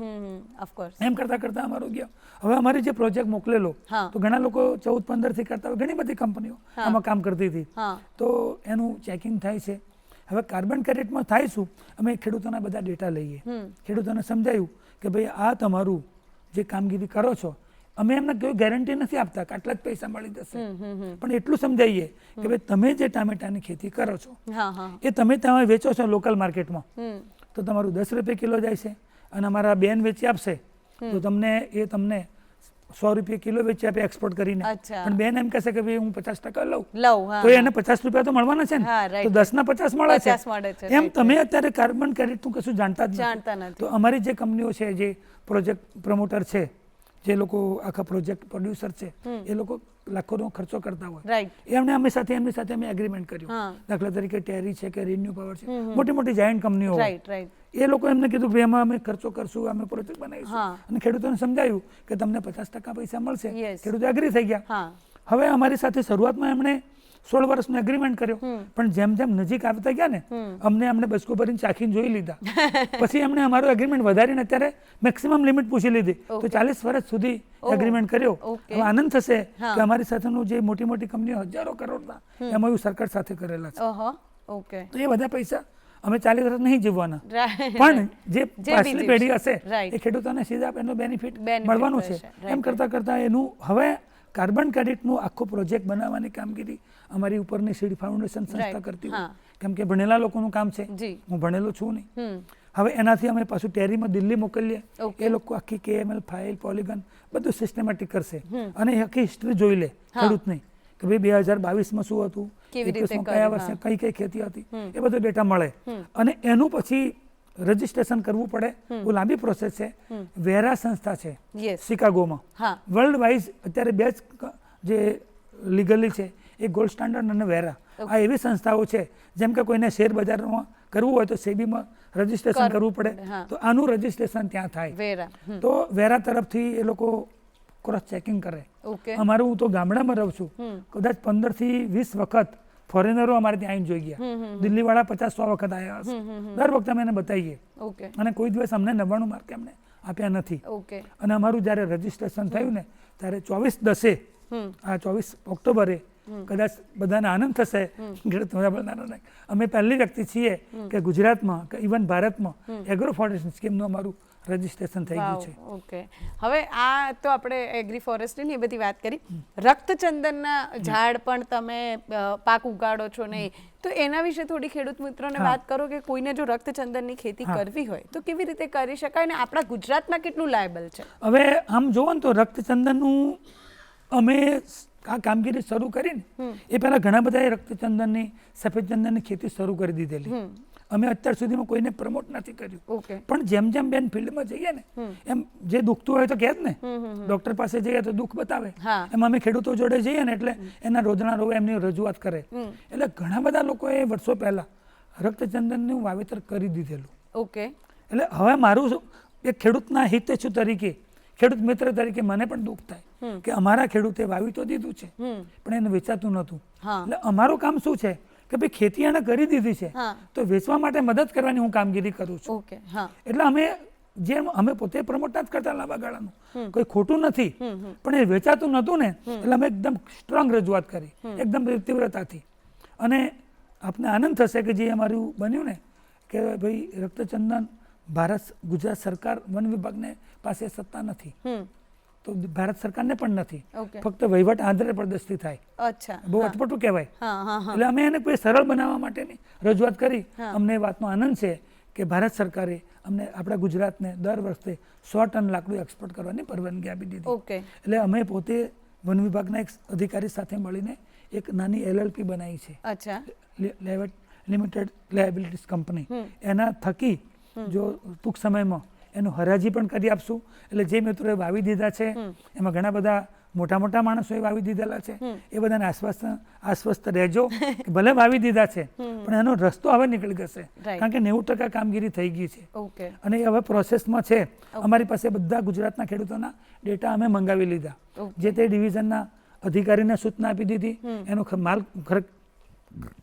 ઓફકોર્સ. એમ કરતા કરતા અમારું ગયો. હવે અમારી જે પ્રોજેક્ટ મોકલેલો હા. તો ઘણા લોકો 14-15 થી કરતા હોય, ઘણી બધી કંપનીઓ આમાં કામ કરતી હતી. હા તો એનું ચેકિંગ થાય છે. હવે કાર્બન ક્રેડિટમાં થાય શું, અમે ખેડૂતોના બધા ડેટા લઈએ, ખેડૂતોને સમજાયું કે ભાઈ આ તમારું જે કામગીરી કરો છો અમે એમને કોઈ ગેરંટી નથી આપતા કે આટલા જ પૈસા મળી જશે, પણ એટલું સમજાવીએ કે ભાઈ તમે જે ટામેટાની ખેતી કરો છો એ તમે ત્યાં વેચો છો લોકલ માર્કેટમાં તો તમારું 10 રૂપિયા કિલો જાય છે, અને અમારા બેન વેચી આપશે તો તમને 100 રૂપિયા કિલો વેચી આપે એક્સપોર્ટ કરીને. પણ બેન એમ કહેશે કે ભાઈ હું 50% લઉં તો એને 50 રૂપિયા તો મળવાના છે ને, તો 10 ના 50 મળે છે. એમ તમે અત્યારે કાર્બન ક્રેડિટનું કશું જાણતા જ નથી. તો અમારી જે કંપનીઓ છે, જે પ્રોજેક્ટ પ્રમોટર છે, જે લોકો આખા પ્રોજેક્ટ પ્રોડ્યુસર છે, એ લોકો લાખોનો ખર્ચો કરતા હોય, એમની સાથે અમે એગ્રીમેન્ટ કર્યું. દાખલા તરીકે ટેરી છે કે રિન્યુ પાવર છે, મોટી મોટી જાયન્ટ કંપનીઓ હોય, એ લોકો એમને કીધું ભાઈ એમાં અમે ખર્ચો કરશું, અમે પ્રોજેક્ટ બનાવીશું, અને ખેડૂતોને સમજાયું કે તમને 50% પૈસા મળશે. ખેડૂતો એગ્રી થઈ ગયા. હવે અમારી સાથે શરૂઆતમાં એમણે 16 વર્ષનો એગ્રીમેન્ટ કર્યો, પણ જેમ જેમ નજીક આવતા ગયા ને અમને બસકો ભરીને ચાખીને જોઈ લીધા. પછી એમણે અમારું એગ્રીમેન્ટ વધારીને અત્યારે મેક્સિમમ લિમિટ પૂછી લીધી, તો 40 વર્ષ સુધી એગ્રીમેન્ટ કર્યો. હવે આનંદ થશે કે અમારી સાથેનું જે મોટી મોટી કંપનીઓ હજારો કરોડના એમાં સરકાર સાથે કરેલા છે, તો એ બધા પૈસા અમે 40 વર્ષ નહીં જીવવાના, પણ જે પાછલી પેઢી હશે એ ખેડૂતોને સીધા એનો બેનિફિટ મળવાનું છે. એમ કરતા કરતા એનું હવે કાર્બન ક્રેડિટનું આખો પ્રોજેક્ટ બનાવવાની કામગીરી અમારી ઉપરની સીડ ફાઉન્ડેશન સંસ્થા કરતી હોય, કેમ કે ભણેલા લોકોનું કામ છે, હું ભણેલો છું નહીં. હવે એનાથી અમે પાછું ટેરીમાં દિલ્હી મોકલીએ, એ લોકો આખી KML ફાઇલ પોલિગન બધું સિસ્ટમેટિક કરશે, અને આખી હિસ્ટ્રી જોઈ લે ખેડૂતની કે ભાઈ 2022માં શું હતું, 21માં કયા વર્ષે કઈ કઈ ખેતી હતી, એ બધો ડેટા મળે. અને એનું પછી રજીસ્ટ્રેશન કરવું પડે, બહુ લાંબી પ્રોસેસ છે. વેરા સંસ્થા છે શિકાગોમાં, વર્લ્ડ વાઇઝ અત્યારે 2 જ જે લીગલી છે, એ ગોલ્ડ સ્ટાન્ડર્ડ અને વેરા. આ એવી સંસ્થાઓ છે, જેમ કે કોઈને શેર બજારમાં કરવું હોય તો સેબીમાં રજીસ્ટ્રેશન કરવું પડે, તો આનું રજીસ્ટ્રેશન ત્યાં થાય. તો વેરા તરફથી એ લોકો ક્રોસ ચેકિંગ કરે. અમારું, હું તો ગામડામાં રહું છું, કદાચ 15 થી 20 વખત ફોરેનરો અમારે ત્યાં આવીને જોઈ ગયા. દિલ્હી વાળા 50-100 વખત આવ્યા હશે. દર વખતે અમે એને બતાવીએ, અને કોઈ દિવસ અમને 99 માર્ક એમને આપ્યા નથી. અને અમારું જ્યારે રજીસ્ટ્રેશન થયું ને ત્યારે 24/10 આ 24 ઓક્ટોબરે કદાચ બધાને આનંદ થશે. અમે પહેલી વ્યક્તિ છીએ કે ગુજરાતમાં કે ઇવન ભારતમાં એગ્રો ફોરેસ્ટ સ્કીમનું અમારું રજીસ્ટ્રેશન થઈ ગયું છે. હવે આ તો આપણે એગ્રી ફોરેસ્ટની બધી વાત કરી. રક્તચંદનના ઝાડ પણ તમે પાક ઉગાડો છો નહીં, તો એના વિશે થોડી ખેડૂત મિત્રોને વાત કરો કે કોઈને જો રક્તચંદનની ખેતી કરવી હોય તો કેવી રીતે કરી શકાય, અને આપણા ગુજરાતમાં કેટલું લાયબલ છે? હવે આમ જોવો ને તો રક્તચંદનનું અમે આ કામગીરી શરૂ કરીને એ પહેલા ઘણા બધાએ રક્તચંદનની, સફેદ ચંદનની ખેતી શરૂ કરી દીધેલી. અમે અત્યાર સુધીમાં કોઈને પ્રમોટ નથી કર્યું, પણ જેમ જેમ બેન ફિલ્ડમાં જઈએ ને એમ જે દુખતું હોય તો કહે જ ને, ડોક્ટર પાસે જઈએ તો દુઃખ બતાવે, એમ અમે ખેડૂતો જોડે જઈએ ને એટલે એના રોજના રોગ એમની રજૂઆત કરે. એટલે ઘણા બધા લોકોએ વર્ષો પહેલા રક્તચંદનનું વાવેતર કરી દીધેલું. એટલે હવે મારું એક ખેડૂતના હિતેચ્છુ તરીકે, ખેડૂત મિત્ર તરીકે મને પણ દુઃખ થાય કે અમારા ખેડૂતે વાવી તો દીધું છે પણ એને વેચાતું નહોતું. એટલે અમારું કામ શું છે કે ભાઈ ખેતી એને કરી દીધી છે તો વેચવા માટે મદદ કરવાની હું કામગીરી કરું છું. એટલે અમે પોતે પ્રમોટ જ કરતા લાંબા ગાળાનું, કોઈ ખોટું નથી, પણ એ વેચાતું નહોતું ને એટલે અમે એકદમ સ્ટ્રોંગ રજૂઆત કરી, એકદમ તીવ્રતાથી. અને આપને આનંદ થશે કે જે અમારું બન્યું ને કે ભાઈ રક્તચંદન ગુજરાત સરકાર વન વિભાગને પાસે સત્તા નથી, તો ભારત સરકારને પણ નથી, ફક્ત વહીવટ આંધ્રપ્રદેશથી થાય. બહુ અટપટું કહેવાય. એટલે અમે એને કોઈ સરળ બનાવવા માટેની રજૂઆત કરી. અમને વાતનો આનંદ છે કે ભારત સરકારે અમને આપણા ગુજરાતને દર વર્ષે 100 ટન લાકડું એક્સપોર્ટ કરવાની પરવાનગી આપી દીધી. એટલે અમે પોતે વન વિભાગના એક અધિકારી સાથે મળીને એક નાની LLP બનાવી છે, લિમિટેડ લાયબિલિટીઝ કંપની. એના થકી જો ટૂંક સમયમાં એનું હરાજી પણ કરી આપશું. એટલે જે મિત્રોએ વાવી દીધા છે એમાં ઘણા બધા મોટા મોટા માણસોએ વાવી દીધેલા છે, એ બધાને આશ્વસ્ત રહેજો કે ભલે વાવી દીધા છે પણ એનો રસ્તો હવે નીકળી જશે, કારણ કે 90% કામગીરી થઈ ગઈ છે અને એ હવે પ્રોસેસમાં છે. અમારી પાસે બધા ગુજરાતના ખેડૂતોના ડેટા અમે મંગાવી લીધા, જે તે ડિવિઝનના અધિકારીને સૂચના આપી દીધી, એનો માલ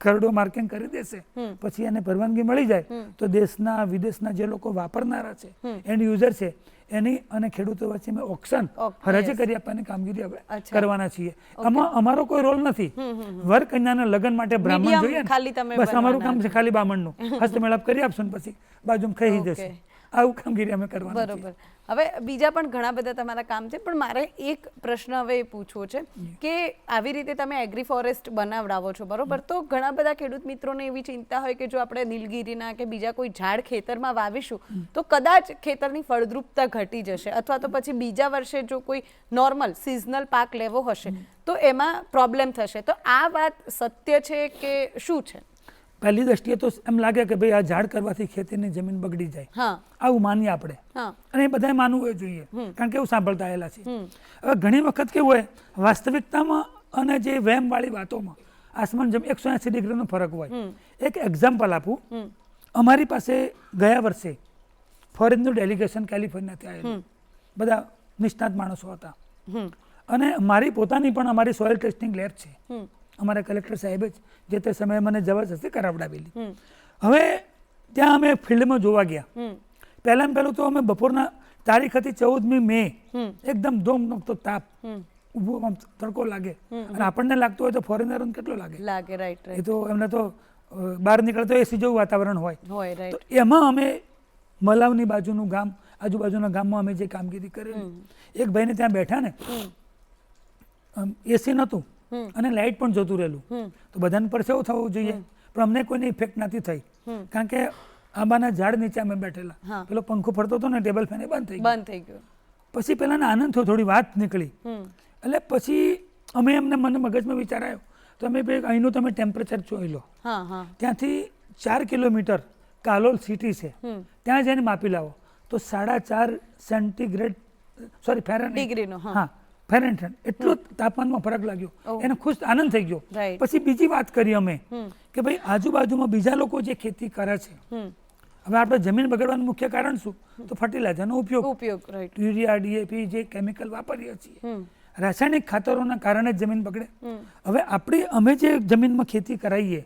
ખરડો માર્કિંગ કરી દેશે, પછી એને પરવાનગી મળી જાય તો દેશના વિદેશના જે લોકો વાપરનારા છે, એન્ડ યુઝર છે, એની અને ખેડૂતો વચ્ચે અમે ઓક્શન હરાજી કરી આપવાની કામગીરી હવે કરવાના છીએ. આમાં અમારો કોઈ રોલ નથી. વર કન્યાના લગ્ન માટે બ્રાહ્મણ જોઈએ, બસ અમારું કામ છે ખાલી બ્રાહ્મણનું હસ્તમેળાપ કરી આપશું ને પછી બાજુમાં ખાઈ જશે. આવું કામગીરી અમે કરવાના છીએ. બરોબર. હવે બીજા પણ ઘણા બધા તમારા કામ છે, પણ મારે એક પ્રશ્ન હવે એ પૂછવો છે કે આવી રીતે તમે એગ્રી ફોરેસ્ટ બનાવડાવો છો, બરોબર? તો ઘણા બધા ખેડૂત મિત્રોને એવી ચિંતા હોય કે જો આપણે નીલગીરીના કે બીજા કોઈ ઝાડ ખેતરમાં વાવીશું તો કદાચ ખેતરની ફળદ્રુપતા ઘટી જશે, અથવા તો પછી બીજા વર્ષે જો કોઈ નોર્મલ સિઝનલ પાક લેવો હશે તો એમાં પ્રોબ્લેમ થશે. તો આ વાત સત્ય છે કે શું છે? પહેલી દ્રષ્ટિએ તો એમ લાગે કે ભાઈ આ ઝાડ કરવાથી ખેતીની જમીન બગડી જાય, હા, આવું માનીએ આપણે, હા, અને એ બધાએ માનવું જોઈએ, કારણ કે એવું સાંભળતા આવેલા છે. હવે ઘણી વખત કેવું હોય, વાસ્તવિકતામાં અને જે વહેમવાળી વાતોમાં આસમાન જમીન 180 ડિગ્રીનો ફરક હોય. એક એક્ઝામ્પલ આપું. અમારી પાસે ગયા વર્ષે ફોરેનનું ડેલિગેશન કેલિફોર્નિયાથી આવેલું, બધા નિષ્ણાત માણસો હતા, અને મારી પોતાની પણ અમારી સોઇલ ટેસ્ટિંગ લેબ છે. અમારા કલેક્ટર સાહેબે જ જે તે સમયે મને જબરજસ્તી કરાવડાવેલી. હવે ત્યાં અમે ફિલ્ડમાં જોવા ગયા. પહેલાં તો અમે બપોરના તારીખ હતી 14મી મે, એકદમ ધોમધોમતો તાપ, ઊભો આમ તડકો લાગે, અને આપણને લાગતું હોય તો ફોરેનરોને કેટલો લાગે, રાઈટ, એ તો એમને તો બહાર નીકળે તો એસી જેવું વાતાવરણ હોય. રાઈટ. તો એમાં અમે મલાવની બાજુનું ગામ, આજુબાજુના ગામમાં અમે જે કામગીરી કરેલી, એક ભાઈને ત્યાં બેઠા ને, એસી નહોતું અને લાઇટ પણ જતું રહેલું, તો બધાને પરસેવો થવો જોઈએ, પણ અમને કોઈની ઇફેક્ટ નથી થઈ, કારણ કે આંબાના ઝાડ નીચે અમે બેઠેલા, પેલો પંખો ફરતો હતો ને, ટેબલ ફેન બંધ થઈ ગયો. પછી પેલાને આનંદ થયો, થોડી વાત નીકળી, એટલે પછી અમે મને મગજમાં વિચાર આવ્યો, તો અમે અહીંનું તમે ટેમ્પરેચર જોઈ લો, ત્યાંથી 4 કિલોમીટર કાલોલ સિટી છે, ત્યાં જઈને માપી લાવો તો 4.5 સેન્ટીગ્રેડ, સોરી ફેરનહીટ, હા ફેરનહીટ, એટલો તાપમાનમાં ફરક લાગ્યો, એને ખુશ આનંદ થઈ ગયો. પછી બીજી વાત કરી અમે કે ભાઈ આજુબાજુમાં બીજા લોકો જે ખેતી કરે છે, હવે આપણે જમીન બગડવાનું મુખ્ય કારણ શું? તો ફર્ટિલાઇઝરનો ઉપયોગ, યુરિયા, ડીએપી જે કેમિકલ વાપરીએ છીએ, રાસાયણિક ખાતરોના કારણે જ જમીન બગડે. હવે અમે જે જમીનમાં ખેતી કરાવીએ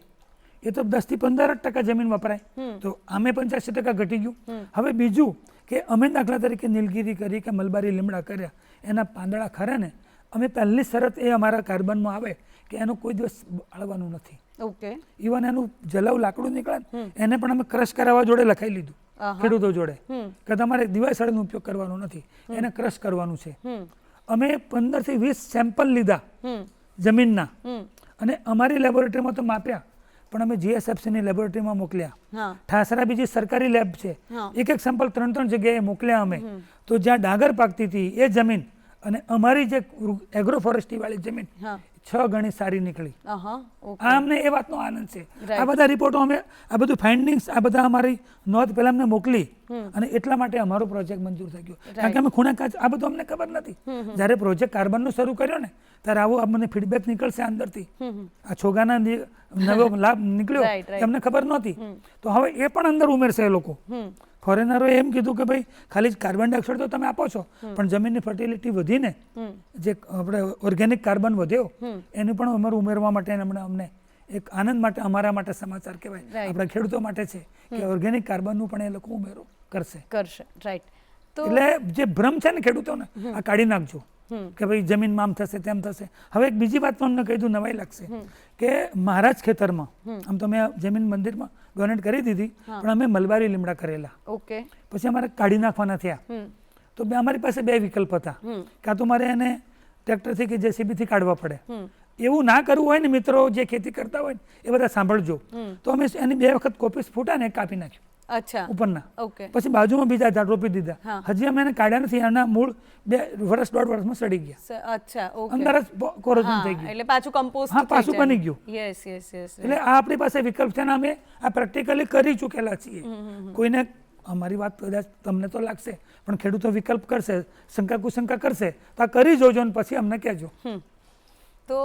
એ તો 10 થી 15% જમીન વપરાય, તો આમે 85% ઘટી ગયું. હવે બીજું કે અમે દાખલા તરીકે નીલગીરી કરી કે મલબારી લીમડા કર્યા, એના પાંદડા ખરે ને, અમે પહેલી શરત એ અમારા કાર્બનમાં આવે કે એનો કોઈ દિવસ બાળવાનું નથી. ઇવન એનું જલાવ લાકડું નીકળે એને પણ અમે ક્રશ કરાવવા જોડે લખાઈ લીધું ખેડૂતો જોડે કે તમારે દિવાસળીનો ઉપયોગ કરવાનો નથી, એને ક્રશ કરવાનું છે. અમે 15 થી 20 સેમ્પલ લીધા જમીનના, અને અમારી લેબોરેટરીમાં તો માપ્યા, પણ અમે જીએસએફસીની લેબોરેટરીમાં મોકલ્યા. ઠાસરા બીજી સરકારી લેબ છે, એક સેમ્પલ 3 જગ્યાએ મોકલ્યા અમે. તો જ્યાં ડાંગર પાકતી હતી એ જમીન અને અમારી જે એગ્રો ફોરેસ્ટ્રી વાળી જમીન 6 ગણી સારી નીકળી. આ અમને એ વાતનો આનંદ છે. આ બધા રિપોર્ટો અમે, આ બધું ફાઇન્ડિંગ્સ, આ બધા અમારી નોંધ પહેલા અમને મોકલી, અને એટલા માટે અમારો પ્રોજેક્ટ મંજૂર થઈ ગયો, કારણ કે અમે ખૂણે કાચ આ બધું અમને ખબર નથી. જ્યારે પ્રોજેક્ટ કાર્બનનો શરૂ કર્યો ને, ત્યારે આવો અમને ફીડબેક નીકળશે અંદરથી, આ છોગાના નવો લાભ નીકળ્યો અમને ખબર નહોતી. તો હવે એ પણ અંદર ઉમેરશે એ લોકો. ફોરેનરોએ એમ કીધું કે ભાઈ ખાલી કાર્બન ડાયોક્સાઇડ તો તમે આપો છો, પણ જમીનની ફર્ટિલિટી વધીને જે આપણે ઓર્ગેનિક કાર્બન વધ્યો એનું પણ અમારું ઉમેરવા માટે અમને એક આનંદ માટે, અમારા માટે સમાચાર કહેવાય, આપણા ખેડૂતો માટે છે કે ઓર્ગેનિક કાર્બનનું પણ એ લોકો ઉમેરો કરશે. રાઈટ. એટલે જે ભ્રમ છે ને ખેડૂતોને, આ કાઢી નાખજો કે ભાઈ જમીનમાં આમ થશે તેમ થશે. હવે એક બીજી વાત પણ અમને કહી દઉં, નવાઈ લાગશે કે મારા જ ખેતરમાં, આમ તો મેં જમીન મંદિરમાં ડોનેટ કરી દીધી, પણ અમે મલબારી લીમડા કરેલા, પછી અમારે કાઢી નાખવાના થયા. તો અમારી પાસે 2 વિકલ્પ હતા, કાં તો મારે એને ટ્રેક્ટરથી કે જેસીબીથી કાઢવા પડે. એવું ના કરવું હોય ને મિત્રો, જે ખેતી કરતા હોય ને એ બધા સાંભળજો, તો અમે એની 2 વખત કોપીસ ફૂટા ને કાપી નાખ્યું ઉપરના, પછી બાજુમાં બીજા ઝાડ રોપી દીધા. હજી અમે એને કાઢ્યા નથી, એના મૂળ 2 વર્ષ 1.5 વર્ષમાં સડી ગયા, અંદર જ કોરોઝન થઈ ગયું, એટલે પાછું કમ્પોસ્ટ, હા પાછું બની ગયું. એટલે આ આપણી પાસે વિકલ્પ છે ને, અમે આ પ્રેક્ટિકલી કરી ચૂકેલા છીએ. કોઈને અમારી વાત કદાચ તમને તો લાગશે, પણ ખેડૂતો વિકલ્પ કરશે, શંકા કુશંકા કરશે, તો આ કરી જોજો ને પછી અમને કહેજો. તો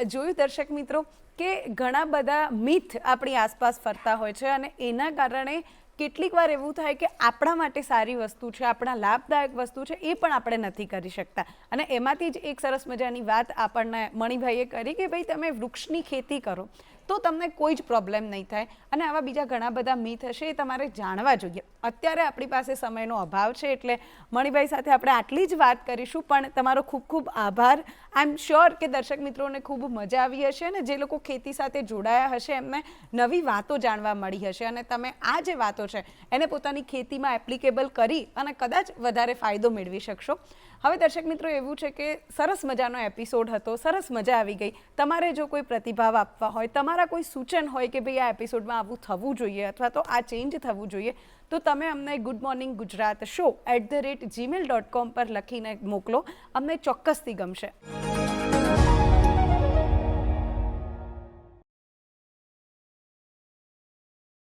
જોયું દર્શક મિત્રો કે ઘણા બધા મિથ આપણી આસપાસ ફરતા હોય છે, અને એના કારણે કેટલીક વાર એવું થાય કે આપણા માટે સારી વસ્તુ છે, આપણા લાભદાયક વસ્તુ છે, એ પણ આપણે નથી કરી શકતા. અને એમાંથી જ એક સરસ મજાની વાત આપણને મણિભાઈએ કરી કે ભાઈ તમે વૃક્ષની ખેતી કરો, તો તમને કોઈ જ પ્રોબ્લેમ નહીં થાય. અને આવા બીજા ઘણા બધા મીથ હશે એ તમારે જાણવા જોઈએ. અત્યારે આપણી પાસે સમયનો અભાવ છે એટલે મણિભાઈ સાથે આપણે આટલી જ વાત કરીશું, પણ તમારો ખૂબ ખૂબ આભાર. આઈ એમ શ્યોર કે દર્શક મિત્રોને ખૂબ મજા આવી હશે અને જે લોકો ખેતી સાથે જોડાયા હશે એમને નવી વાતો જાણવા મળી હશે અને તમે આ જે વાતો છે એને પોતાની ખેતીમાં એપ્લિકેબલ કરી અને કદાચ વધારે ફાયદો મેળવી શકશો. હવે દર્શક મિત્રો એવું છે કે સરસ મજાનો એપિસોડ હતો, સરસ મજા આવી ગઈ. તમારે જો કોઈ પ્રતિભાવ આપવા હોય, તમારા કોઈ સૂચન હોય કે ભાઈ આ એપિસોડમાં આવું થવું જોઈએ અથવા તો આ ચેન્જ થવું જોઈએ, તો તમે અમને good morning Gujarat show @gmail.com પર લખીને મોકલો. અમને ચોક્કસથી ગમશે.